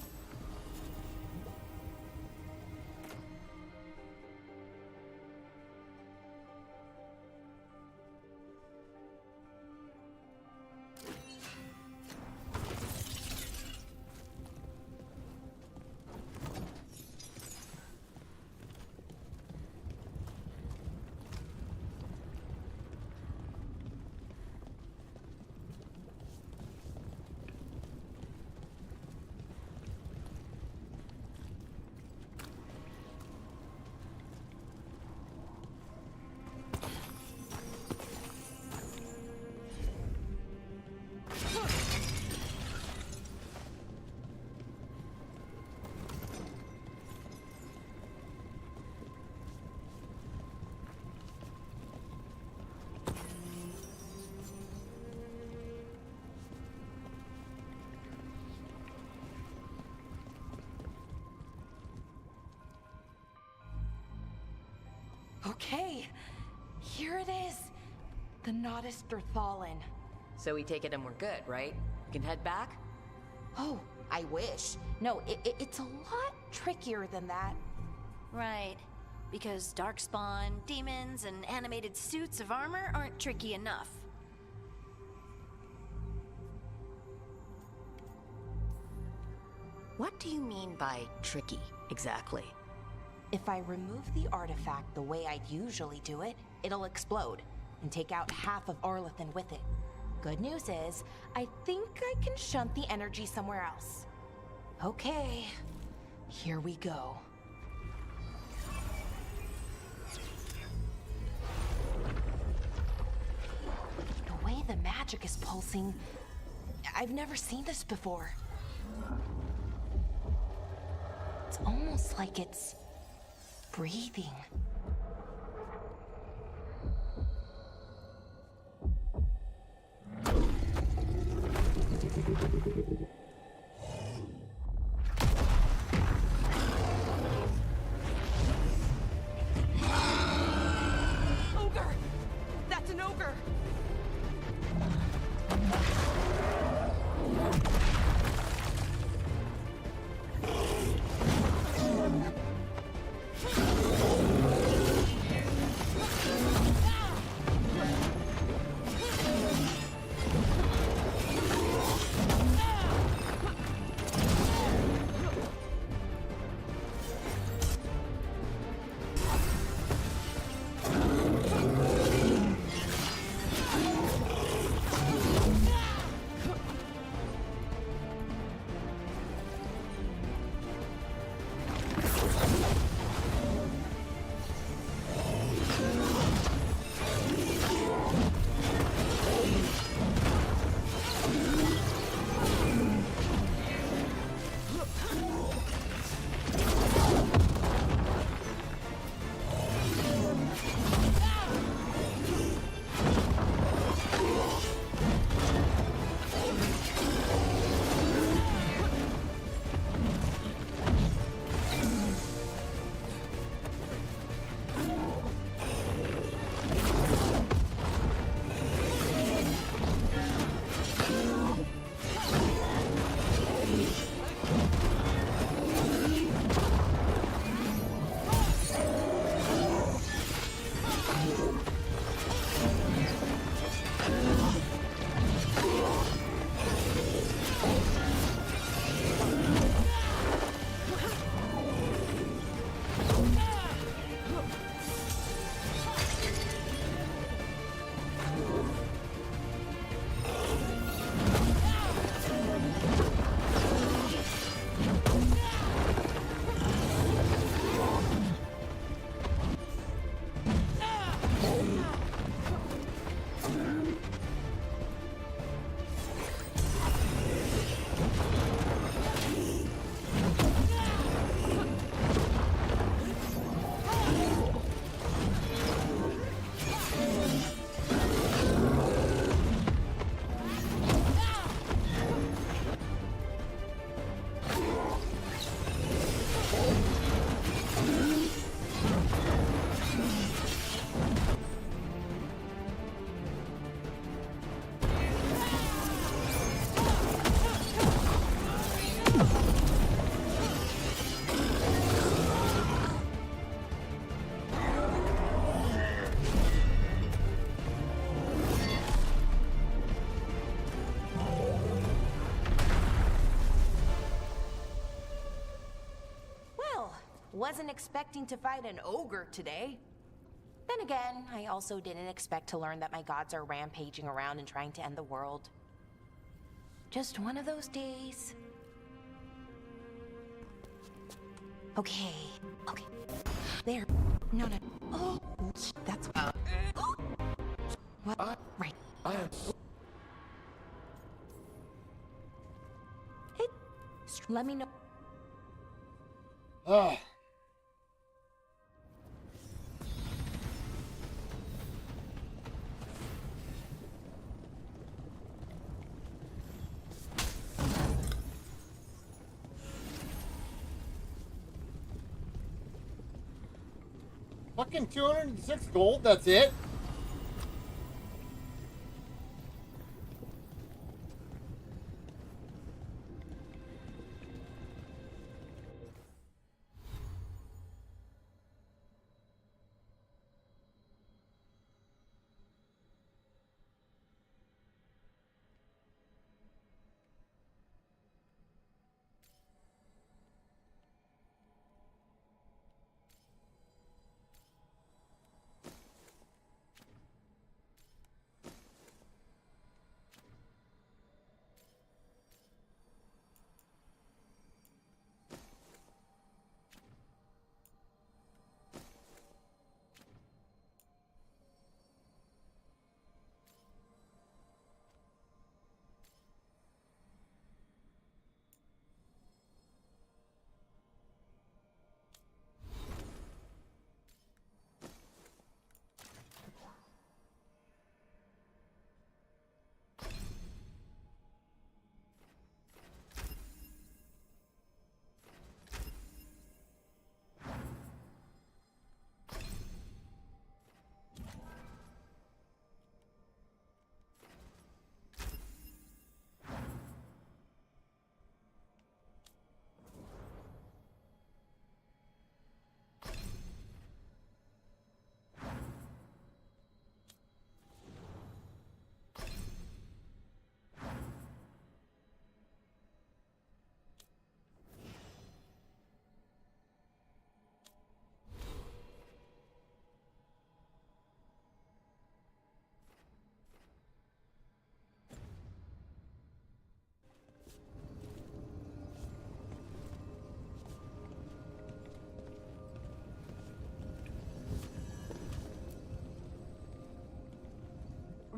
Okay, here it is. The Nodus Dirthalin. So we take it and we're good, right? We can head back? Oh, I wish. No, it's a lot trickier than that. Right. Because darkspawn, demons, and animated suits of armor aren't tricky enough. What do you mean by tricky, exactly? If I remove the artifact the way I'd usually do it, it'll explode and take out half of Arlathan with it. Good news is, I think I can shunt the energy somewhere else. Okay, here we go. The way the magic is pulsing, I've never seen this before. It's almost like it's breathing. Ogre! That's an ogre! Wasn't expecting to fight an ogre today. Then again, I also didn't expect to learn that my gods are rampaging around and trying to end the world. Just one of those days. Okay. There. No. Oh, that's what? Right. Hey, let me know. Ugh. Fucking 206 gold, that's it?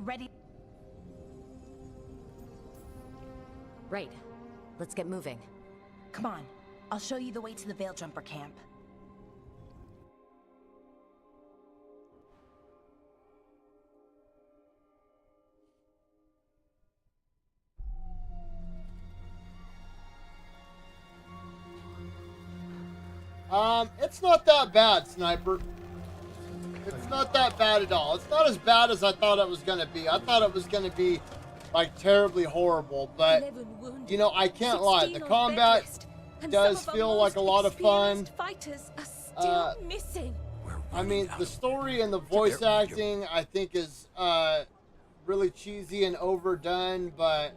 Ready? Right. Let's get moving. Come on. I'll show you the way to the Veil Jumper camp. It's not that bad, Sniper. It's not that bad at all. It's not as bad as I thought it was gonna be. I thought it was gonna be, like, terribly horrible, but, you know, I can't lie. The combat does feel like a lot of fun. Fighters are still missing. I mean, the story and the voice acting, I think, is really cheesy and overdone, but...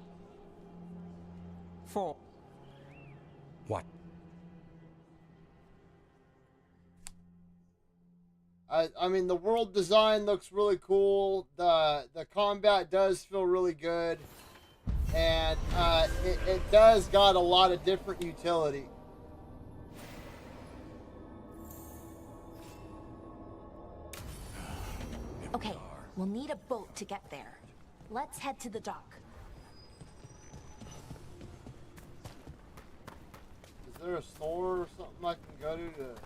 What? I mean, the world design looks really cool. The combat does feel really good. And it does got a lot of different utility. Okay, we'll need a boat to get there. Let's head to the dock. Is there a store or something I can go to?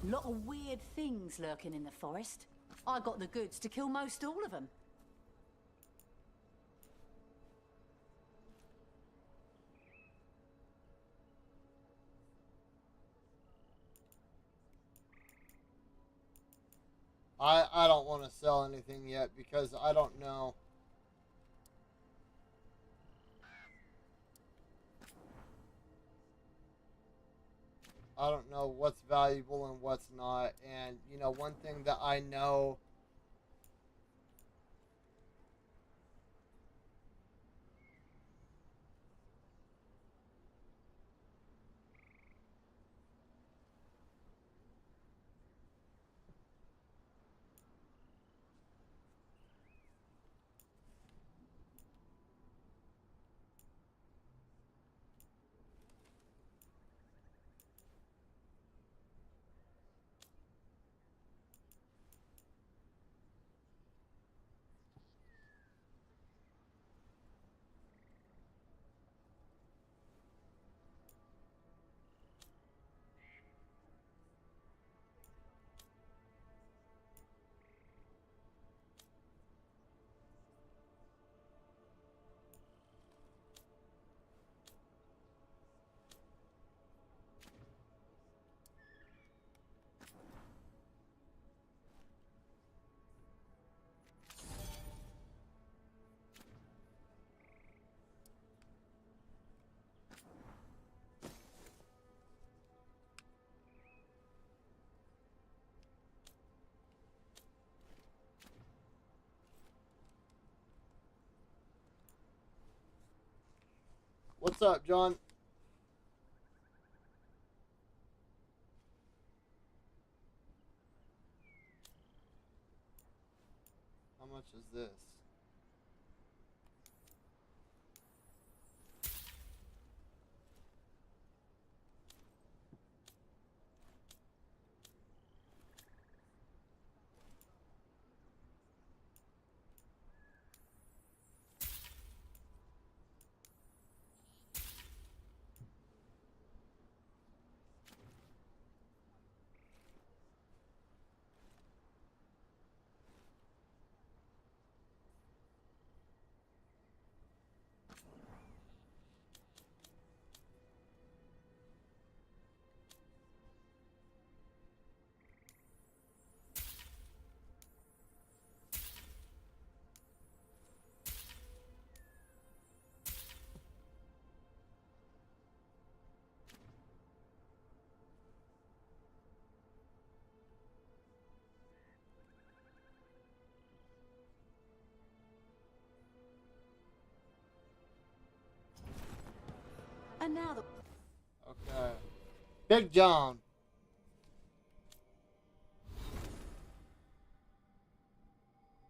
Lot of weird things lurking in the forest. I got the goods to kill most all of them. I don't want to sell anything yet because I don't know. I don't know what's valuable and what's not. And, you know, one thing that I know What's up, John? How much is this? And now the... Okay. Big John.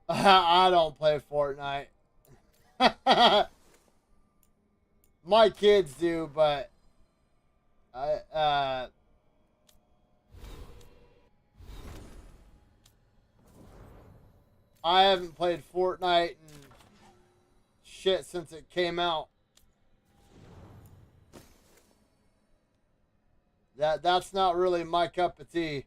I don't play Fortnite. My kids do, but I haven't played Fortnite and shit since it came out. That's not really my cup of tea.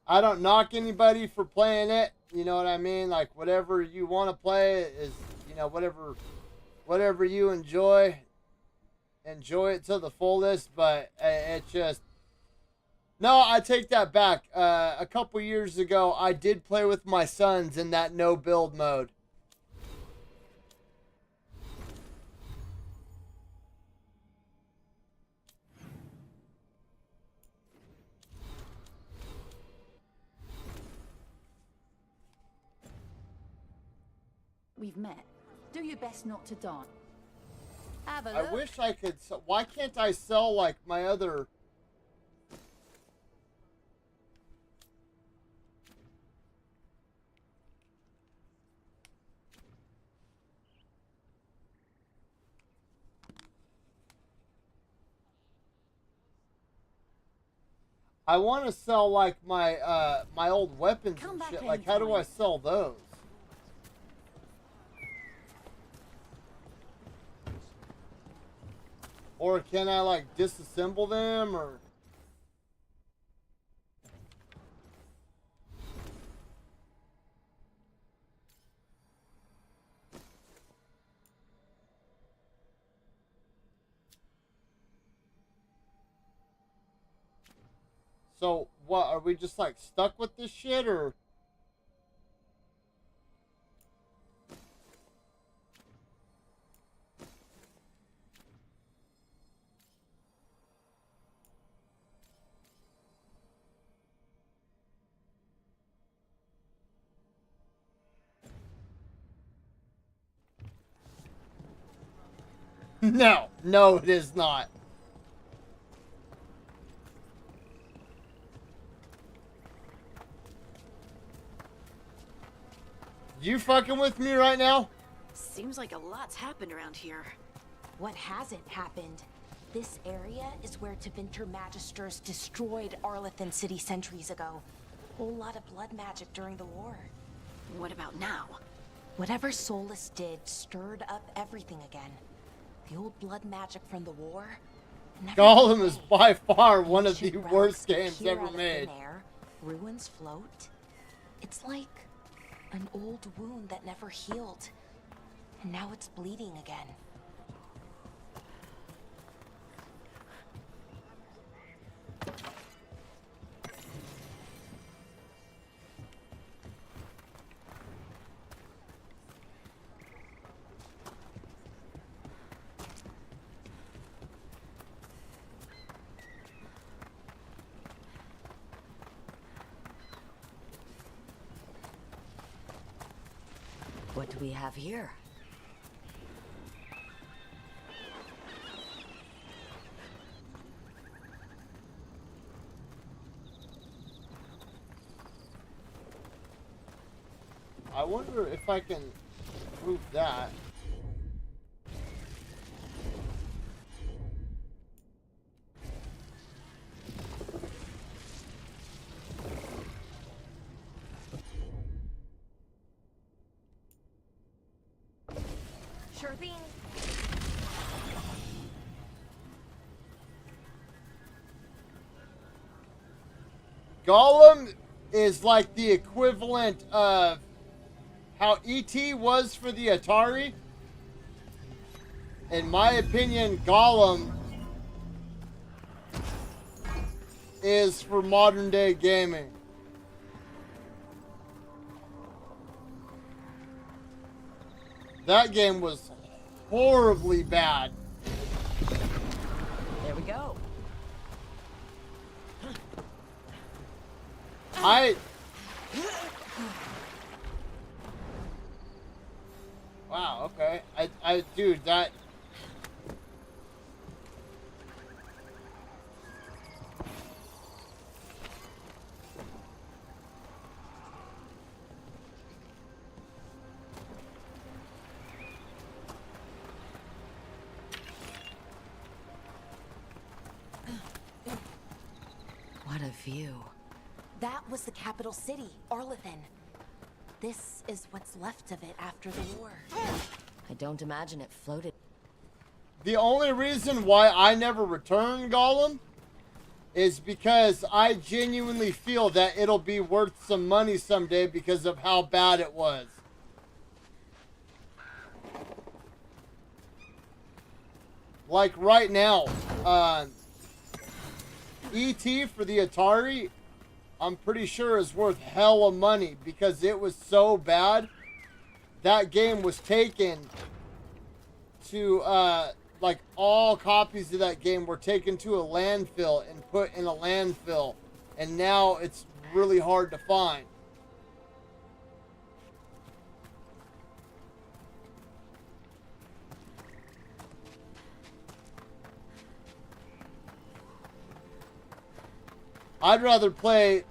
I don't knock anybody for playing it. You know what I mean? Like, whatever you want to play is, you know, whatever you enjoy it to the fullest. But it's just, no, I take that back. A couple years ago, I did play with my sons in that no build mode. We've met. Do your best not to die. Have a I look. wish I could. Why can't I sell like my other? I want to sell like my my old weapons and shit. Like, how do I sell those? Or can I like disassemble them or? So what, are we just like stuck with this shit or? No, it is not. You fucking with me right now? Seems like a lot's happened around here. What hasn't happened? This area is where Tevinter Magisters destroyed Arlethan City centuries ago. Whole lot of blood magic during the war. What about now? Whatever Solus did stirred up everything again. The old blood magic from the war. Gollum is by far one of the Ancient worst relics games appear ever out of made. thin air, ruins float. It's like an old wound that never healed. And now it's bleeding again. What do we have here? I wonder if I can move that. Sure thing. Gollum is like the equivalent of how E.T. was for the Atari. In my opinion, Gollum is for modern day gaming. That game was horribly bad. There we go. Wow, okay. Dude, that... What a view. That was the capital city, Arlathan. This is what's left of it after the war. I don't imagine it floated. The only reason why I never returned Gollum is because I genuinely feel that it'll be worth some money someday because of how bad it was. Like right now, E.T. for the Atari, I'm pretty sure is worth hella money because it was so bad. That game was taken to, like all copies of that game were taken to a landfill and put in a landfill. And now it's really hard to find. I'd rather play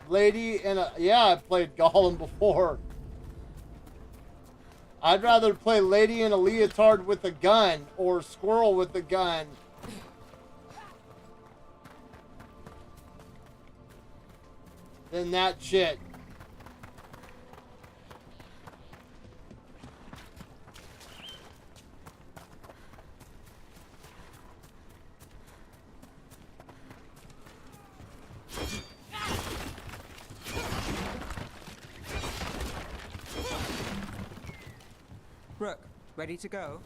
Lady in a... Yeah, I played Gollum before. I'd rather play Lady in a Leotard with a gun or Squirrel with a gun than that shit. Rook, ready to go?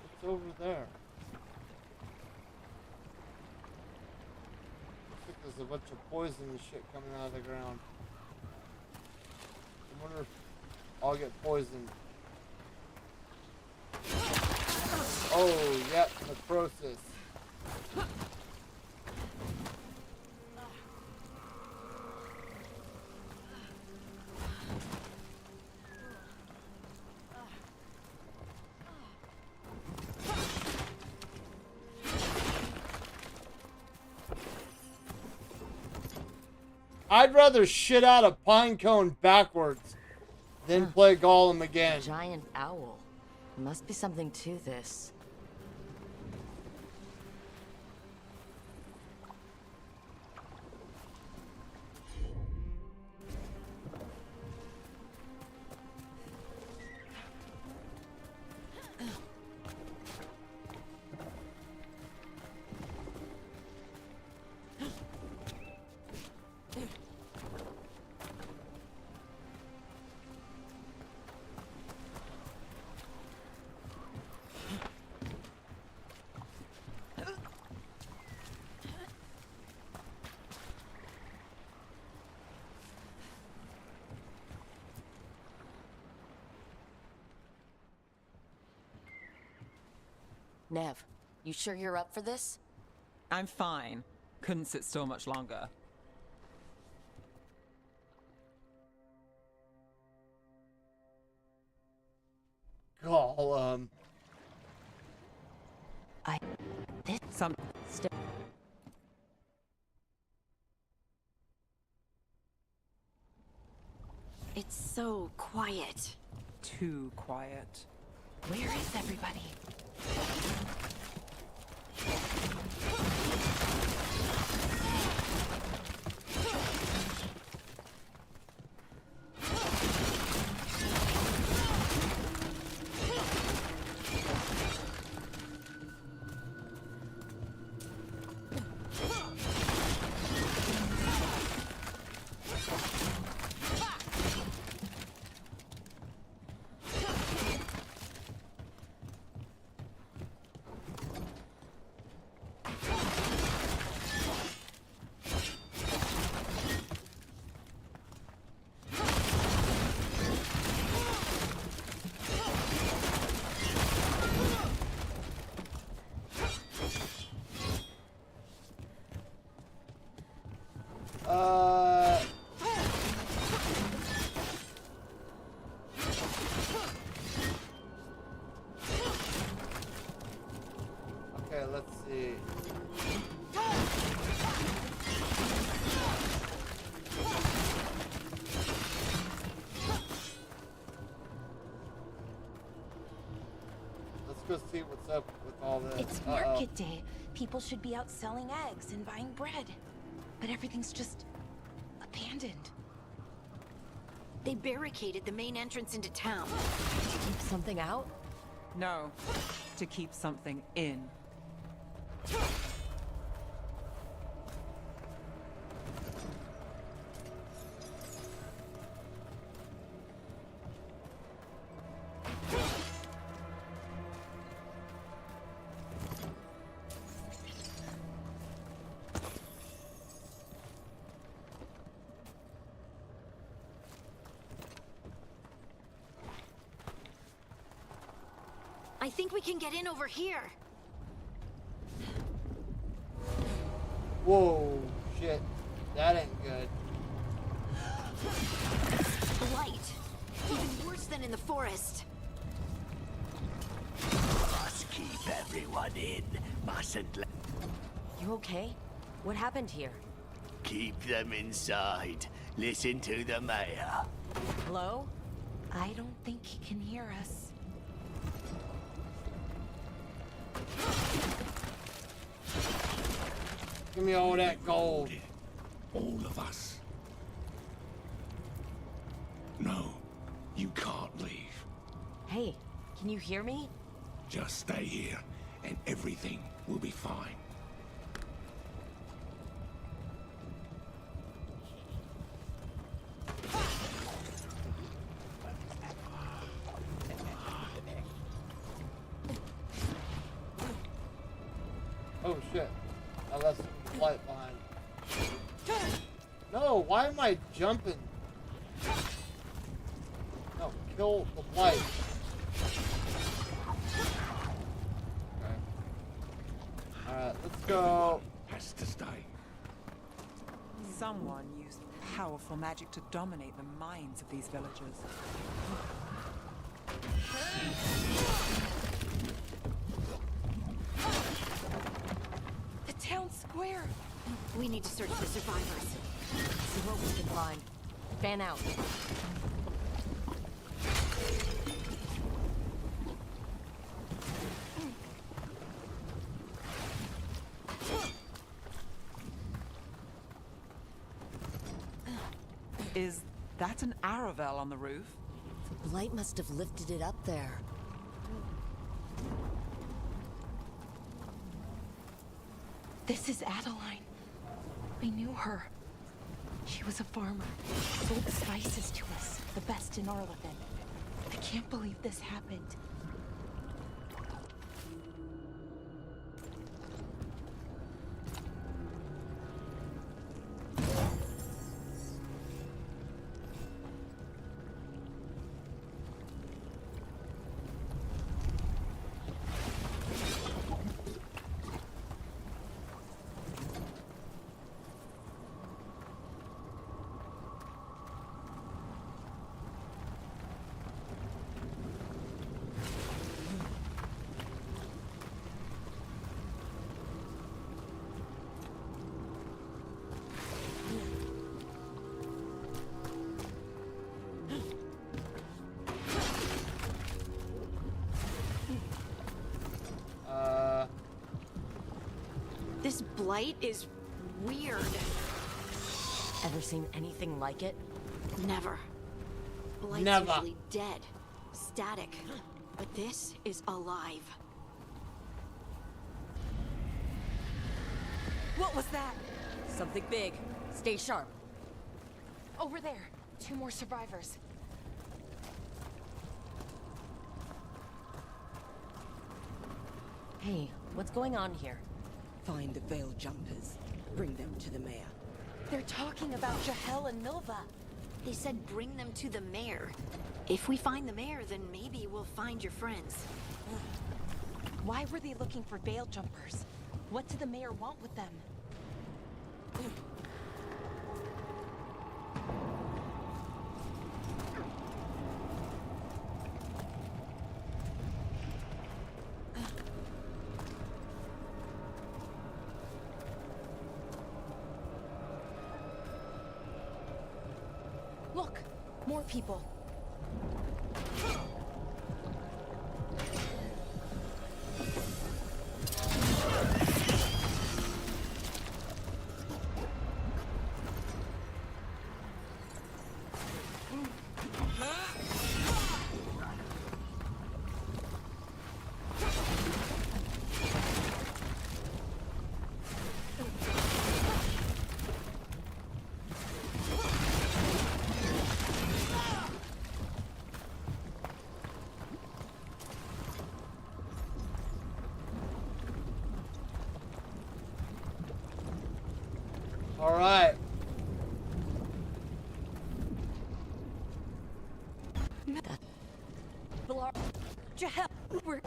It's over there. Looks like there's a bunch of poison and shit coming out of the ground. I wonder if I'll get poisoned. Oh, yep, necrosis. I'd rather shit out a pine cone backwards than play Gollum again. Giant owl. There must be something to this. Nev, You sure you're up for this? I'm fine. Couldn't sit still much longer. Gollum. Some It's so quiet. too quiet. Where is everybody? Okay, let's see. Let's go see what's up with all this. It's market day. People should be out selling eggs and buying bread. But everything's just abandoned. They barricaded the main entrance into town. Keep something out? No, to keep something in. I think we can get in over here. Whoa, shit. That ain't good. Blight. Even worse than in the forest. Must keep everyone in. Mustn't let... You okay? What happened here? Keep them inside. Listen to the mayor. Hello? I don't think he can hear us. Give me all that gold. All of us. No, you can't leave. Hey, can you hear me? Just stay here, and everything will be fine. Oh shit. I left some light behind. No, why am I jumping? No, kill the blight. Okay. Alright, let's go. Has to stay. Someone used powerful magic to dominate the minds of these villagers. The town square. We need to search the survivors. See what we can find. Fan out. Is that an Aravel on the roof? The blight must have lifted it up there. This is Adeline. I knew her. She was a farmer. Sold spices to us, the best in Arlithen. I can't believe this happened. This blight is weird. Ever seen anything like it? Never. Blight's Never. usually dead, static, but this is alive. What was that? Something big. Stay sharp. Over there. 2 more survivors. Hey, what's going on here? Find the veil jumpers. Bring them to the mayor. They're talking about Jahel and Milva. They said bring them to the mayor. If we find the mayor, then maybe we'll find your friends. Why were they looking for veil jumpers? What did the mayor want with them? Look, more people. All right. Jahel, we're...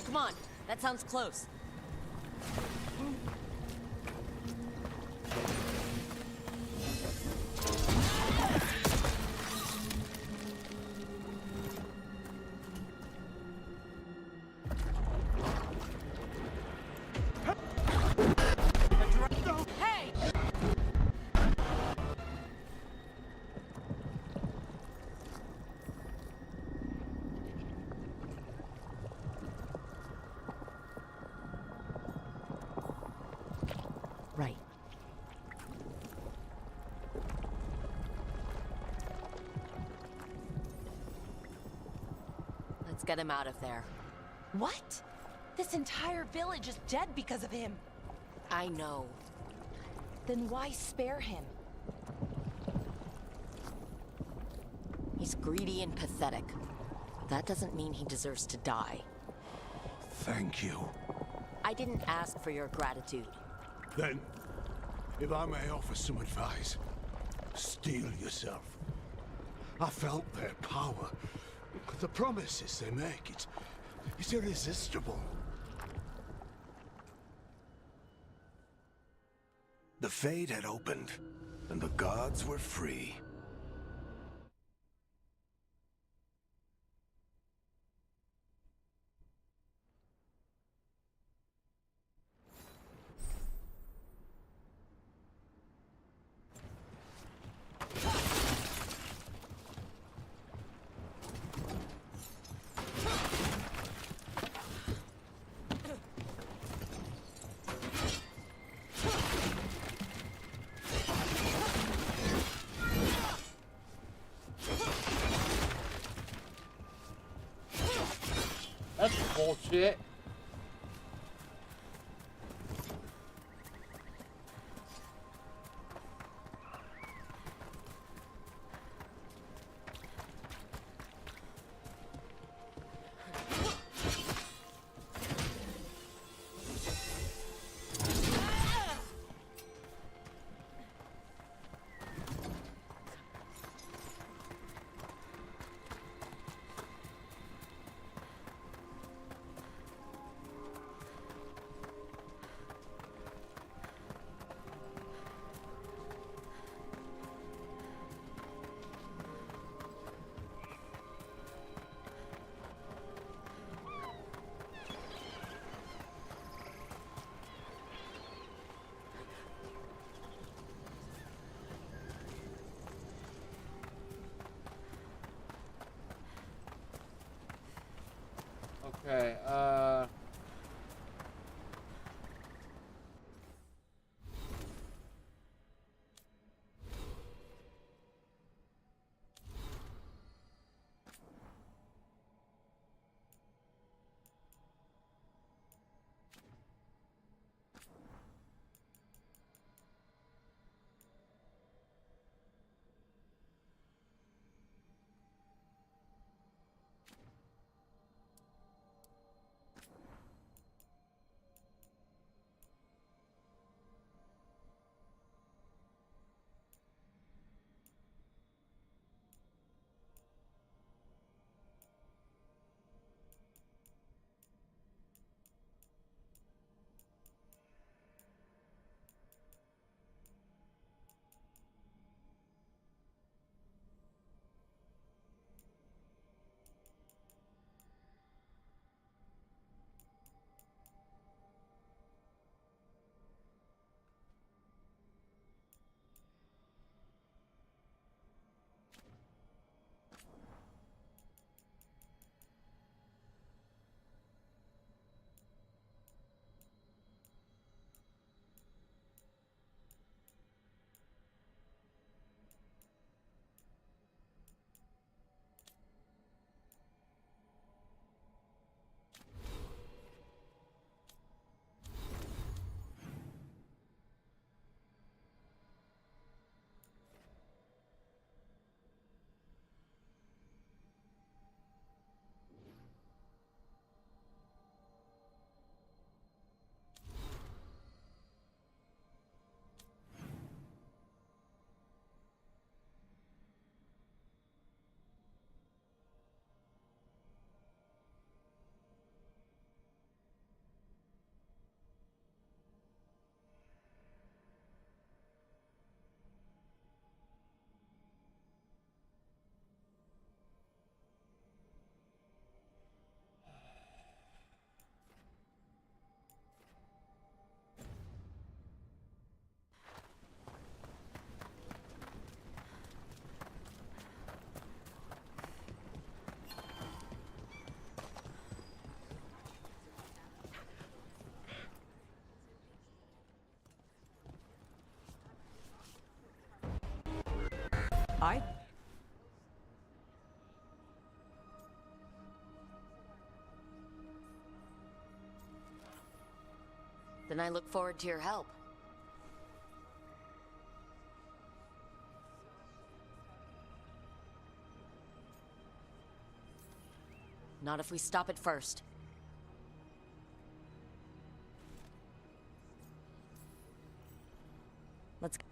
Come on, that sounds close. Hey! Right. Let's get him out of there. What? This entire village is dead because of him. I know. Then why spare him? He's greedy and pathetic. That doesn't mean he deserves to die. Thank you. I didn't ask for your gratitude. Then, if I may offer some advice, steel yourself. I felt their power. The promises they make, it's irresistible. The Fade had opened, and the gods were free. That's bullshit. Then I look forward to your help. Not if we stop it first. Let's go.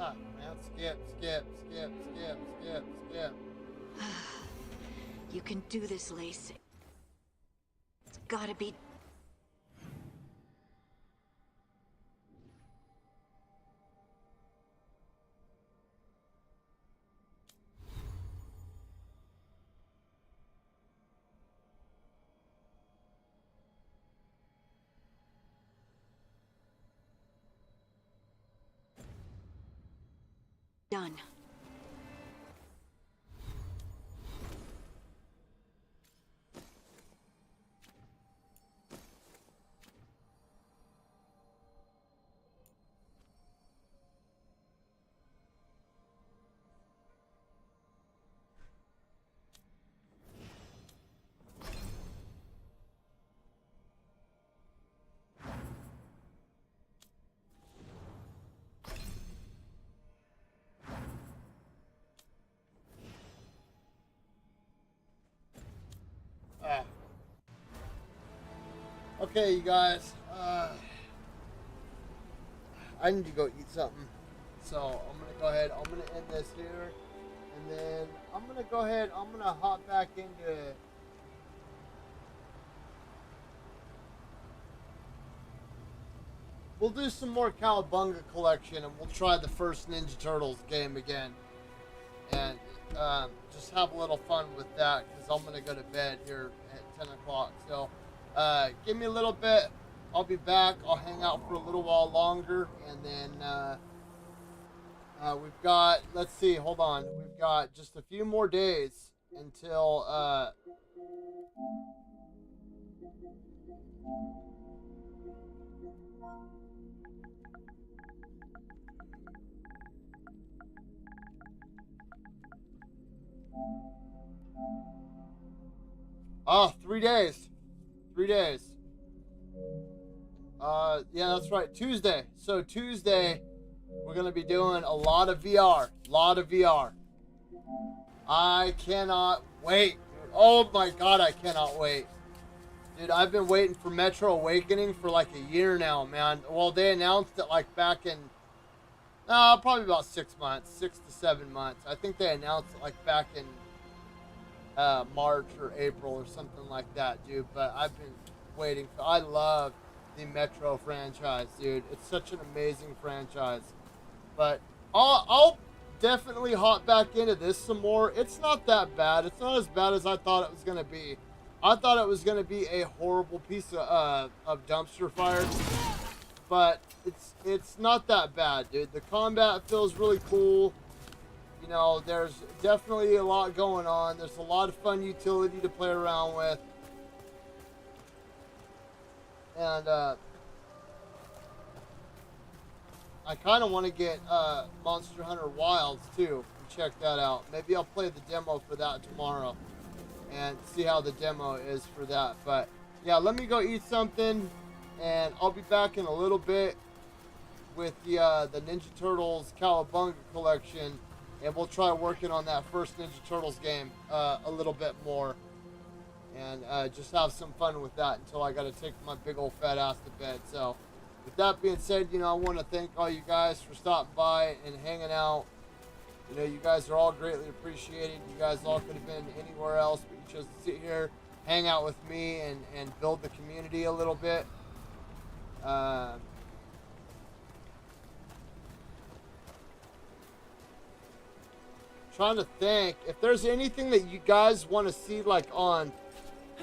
Ah, man, skip. You can do this, Lace. It's gotta be... done. Okay, you guys. I need to go eat something. So I'm gonna go ahead. I'm gonna end this here, and then I'm gonna go ahead. I'm gonna hop back into. We'll do some more Cowabunga collection, and we'll try the first Ninja Turtles game again, and just have a little fun with that because I'm gonna go to bed here at 10 o'clock. So give me a little bit. I'll be back. I'll hang out for a little while longer, and then we've got. Let's see. Hold on. We've got just a few more days until. Oh, 3 days. 3 days. Yeah, that's right. Tuesday. So Tuesday, we're going to be doing a lot of VR. I cannot wait. Dude. Oh my God, I cannot wait. Dude, I've been waiting for Metro Awakening for like a year now, man. Well, they announced it like back in, probably about 6 months, 6 to 7 months. I think they announced it like back in March or April or something like that, dude. But I've been waiting. I love the Metro franchise, dude. It's such an amazing franchise. But I'll definitely hop back into this some more. It's not that bad. It's not as bad as I thought it was gonna be. I thought it was gonna be a horrible piece of dumpster fire, but it's not that bad, dude. The combat feels really cool. You know, there's definitely a lot going on. There's a lot of fun utility to play around with. And I kind of want to get Monster Hunter Wilds too and check that out. Maybe I'll play the demo for that tomorrow and see how the demo is for that. But yeah, let me go eat something, and I'll be back in a little bit with the Ninja Turtles Cowabunga collection, and we'll try working on that first Ninja Turtles game a little bit more, and just have some fun with that until I got to take my big old fat ass to bed. So with that being said, you know, I want to thank all you guys for stopping by and hanging out. You know, you guys are all greatly appreciated. You guys all could have been anywhere else, but you chose to sit here, hang out with me, and build the community a little bit. Trying to think if there's anything that you guys want to see, like on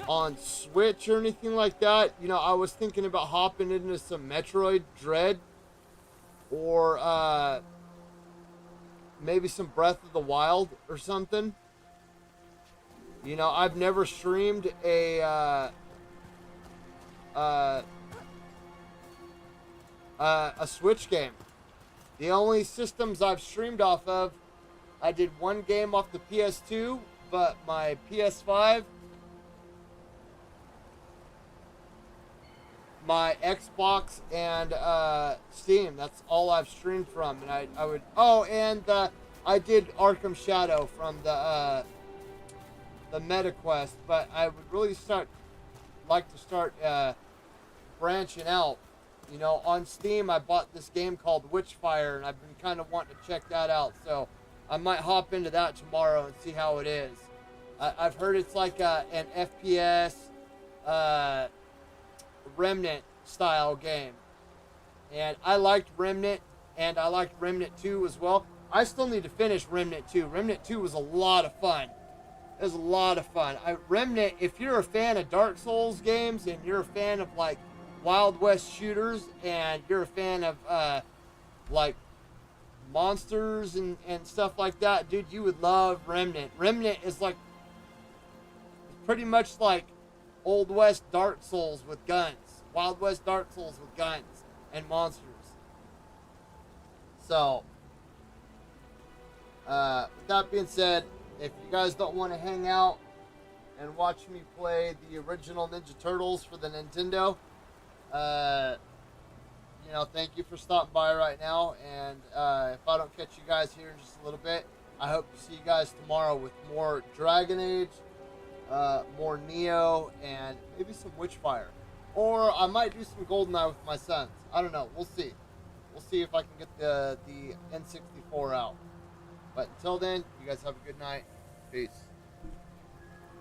on Switch or anything like that, you know, I was thinking about hopping into some Metroid Dread or maybe some Breath of the Wild or something. You know, I've never streamed a Switch game. The only systems I've streamed off of, I did one game off the PS2, but my PS5, my Xbox, and Steam. That's all I've streamed from. And I would. Oh, and I did Arkham Shadow from the MetaQuest, but I would really like to start branching out. You know, on Steam, I bought this game called Witchfire, and I've been kind of wanting to check that out. So I might hop into that tomorrow and see how it is. I've heard it's like an FPS Remnant style game. And I liked Remnant, and I liked Remnant 2 as well. I still need to finish Remnant 2. Remnant 2 was a lot of fun. It was a lot of fun. Remnant, if you're a fan of Dark Souls games and you're a fan of like Wild West shooters and you're a fan of like monsters and stuff like that, dude, you would love Remnant. Remnant is like pretty much like Old West Dark Souls with guns. Wild West Dark Souls with guns and monsters. So, with that being said, if you guys don't want to hang out and watch me play the original Ninja Turtles for the Nintendo, you know, thank you for stopping by right now. And if I don't catch you guys here in just a little bit, I hope to see you guys tomorrow with more Dragon Age, more Neo, and maybe some Witchfire. Or I might do some GoldenEye with my sons. I don't know. We'll see. We'll see if I can get the N64 out. But until then, you guys have a good night. Peace.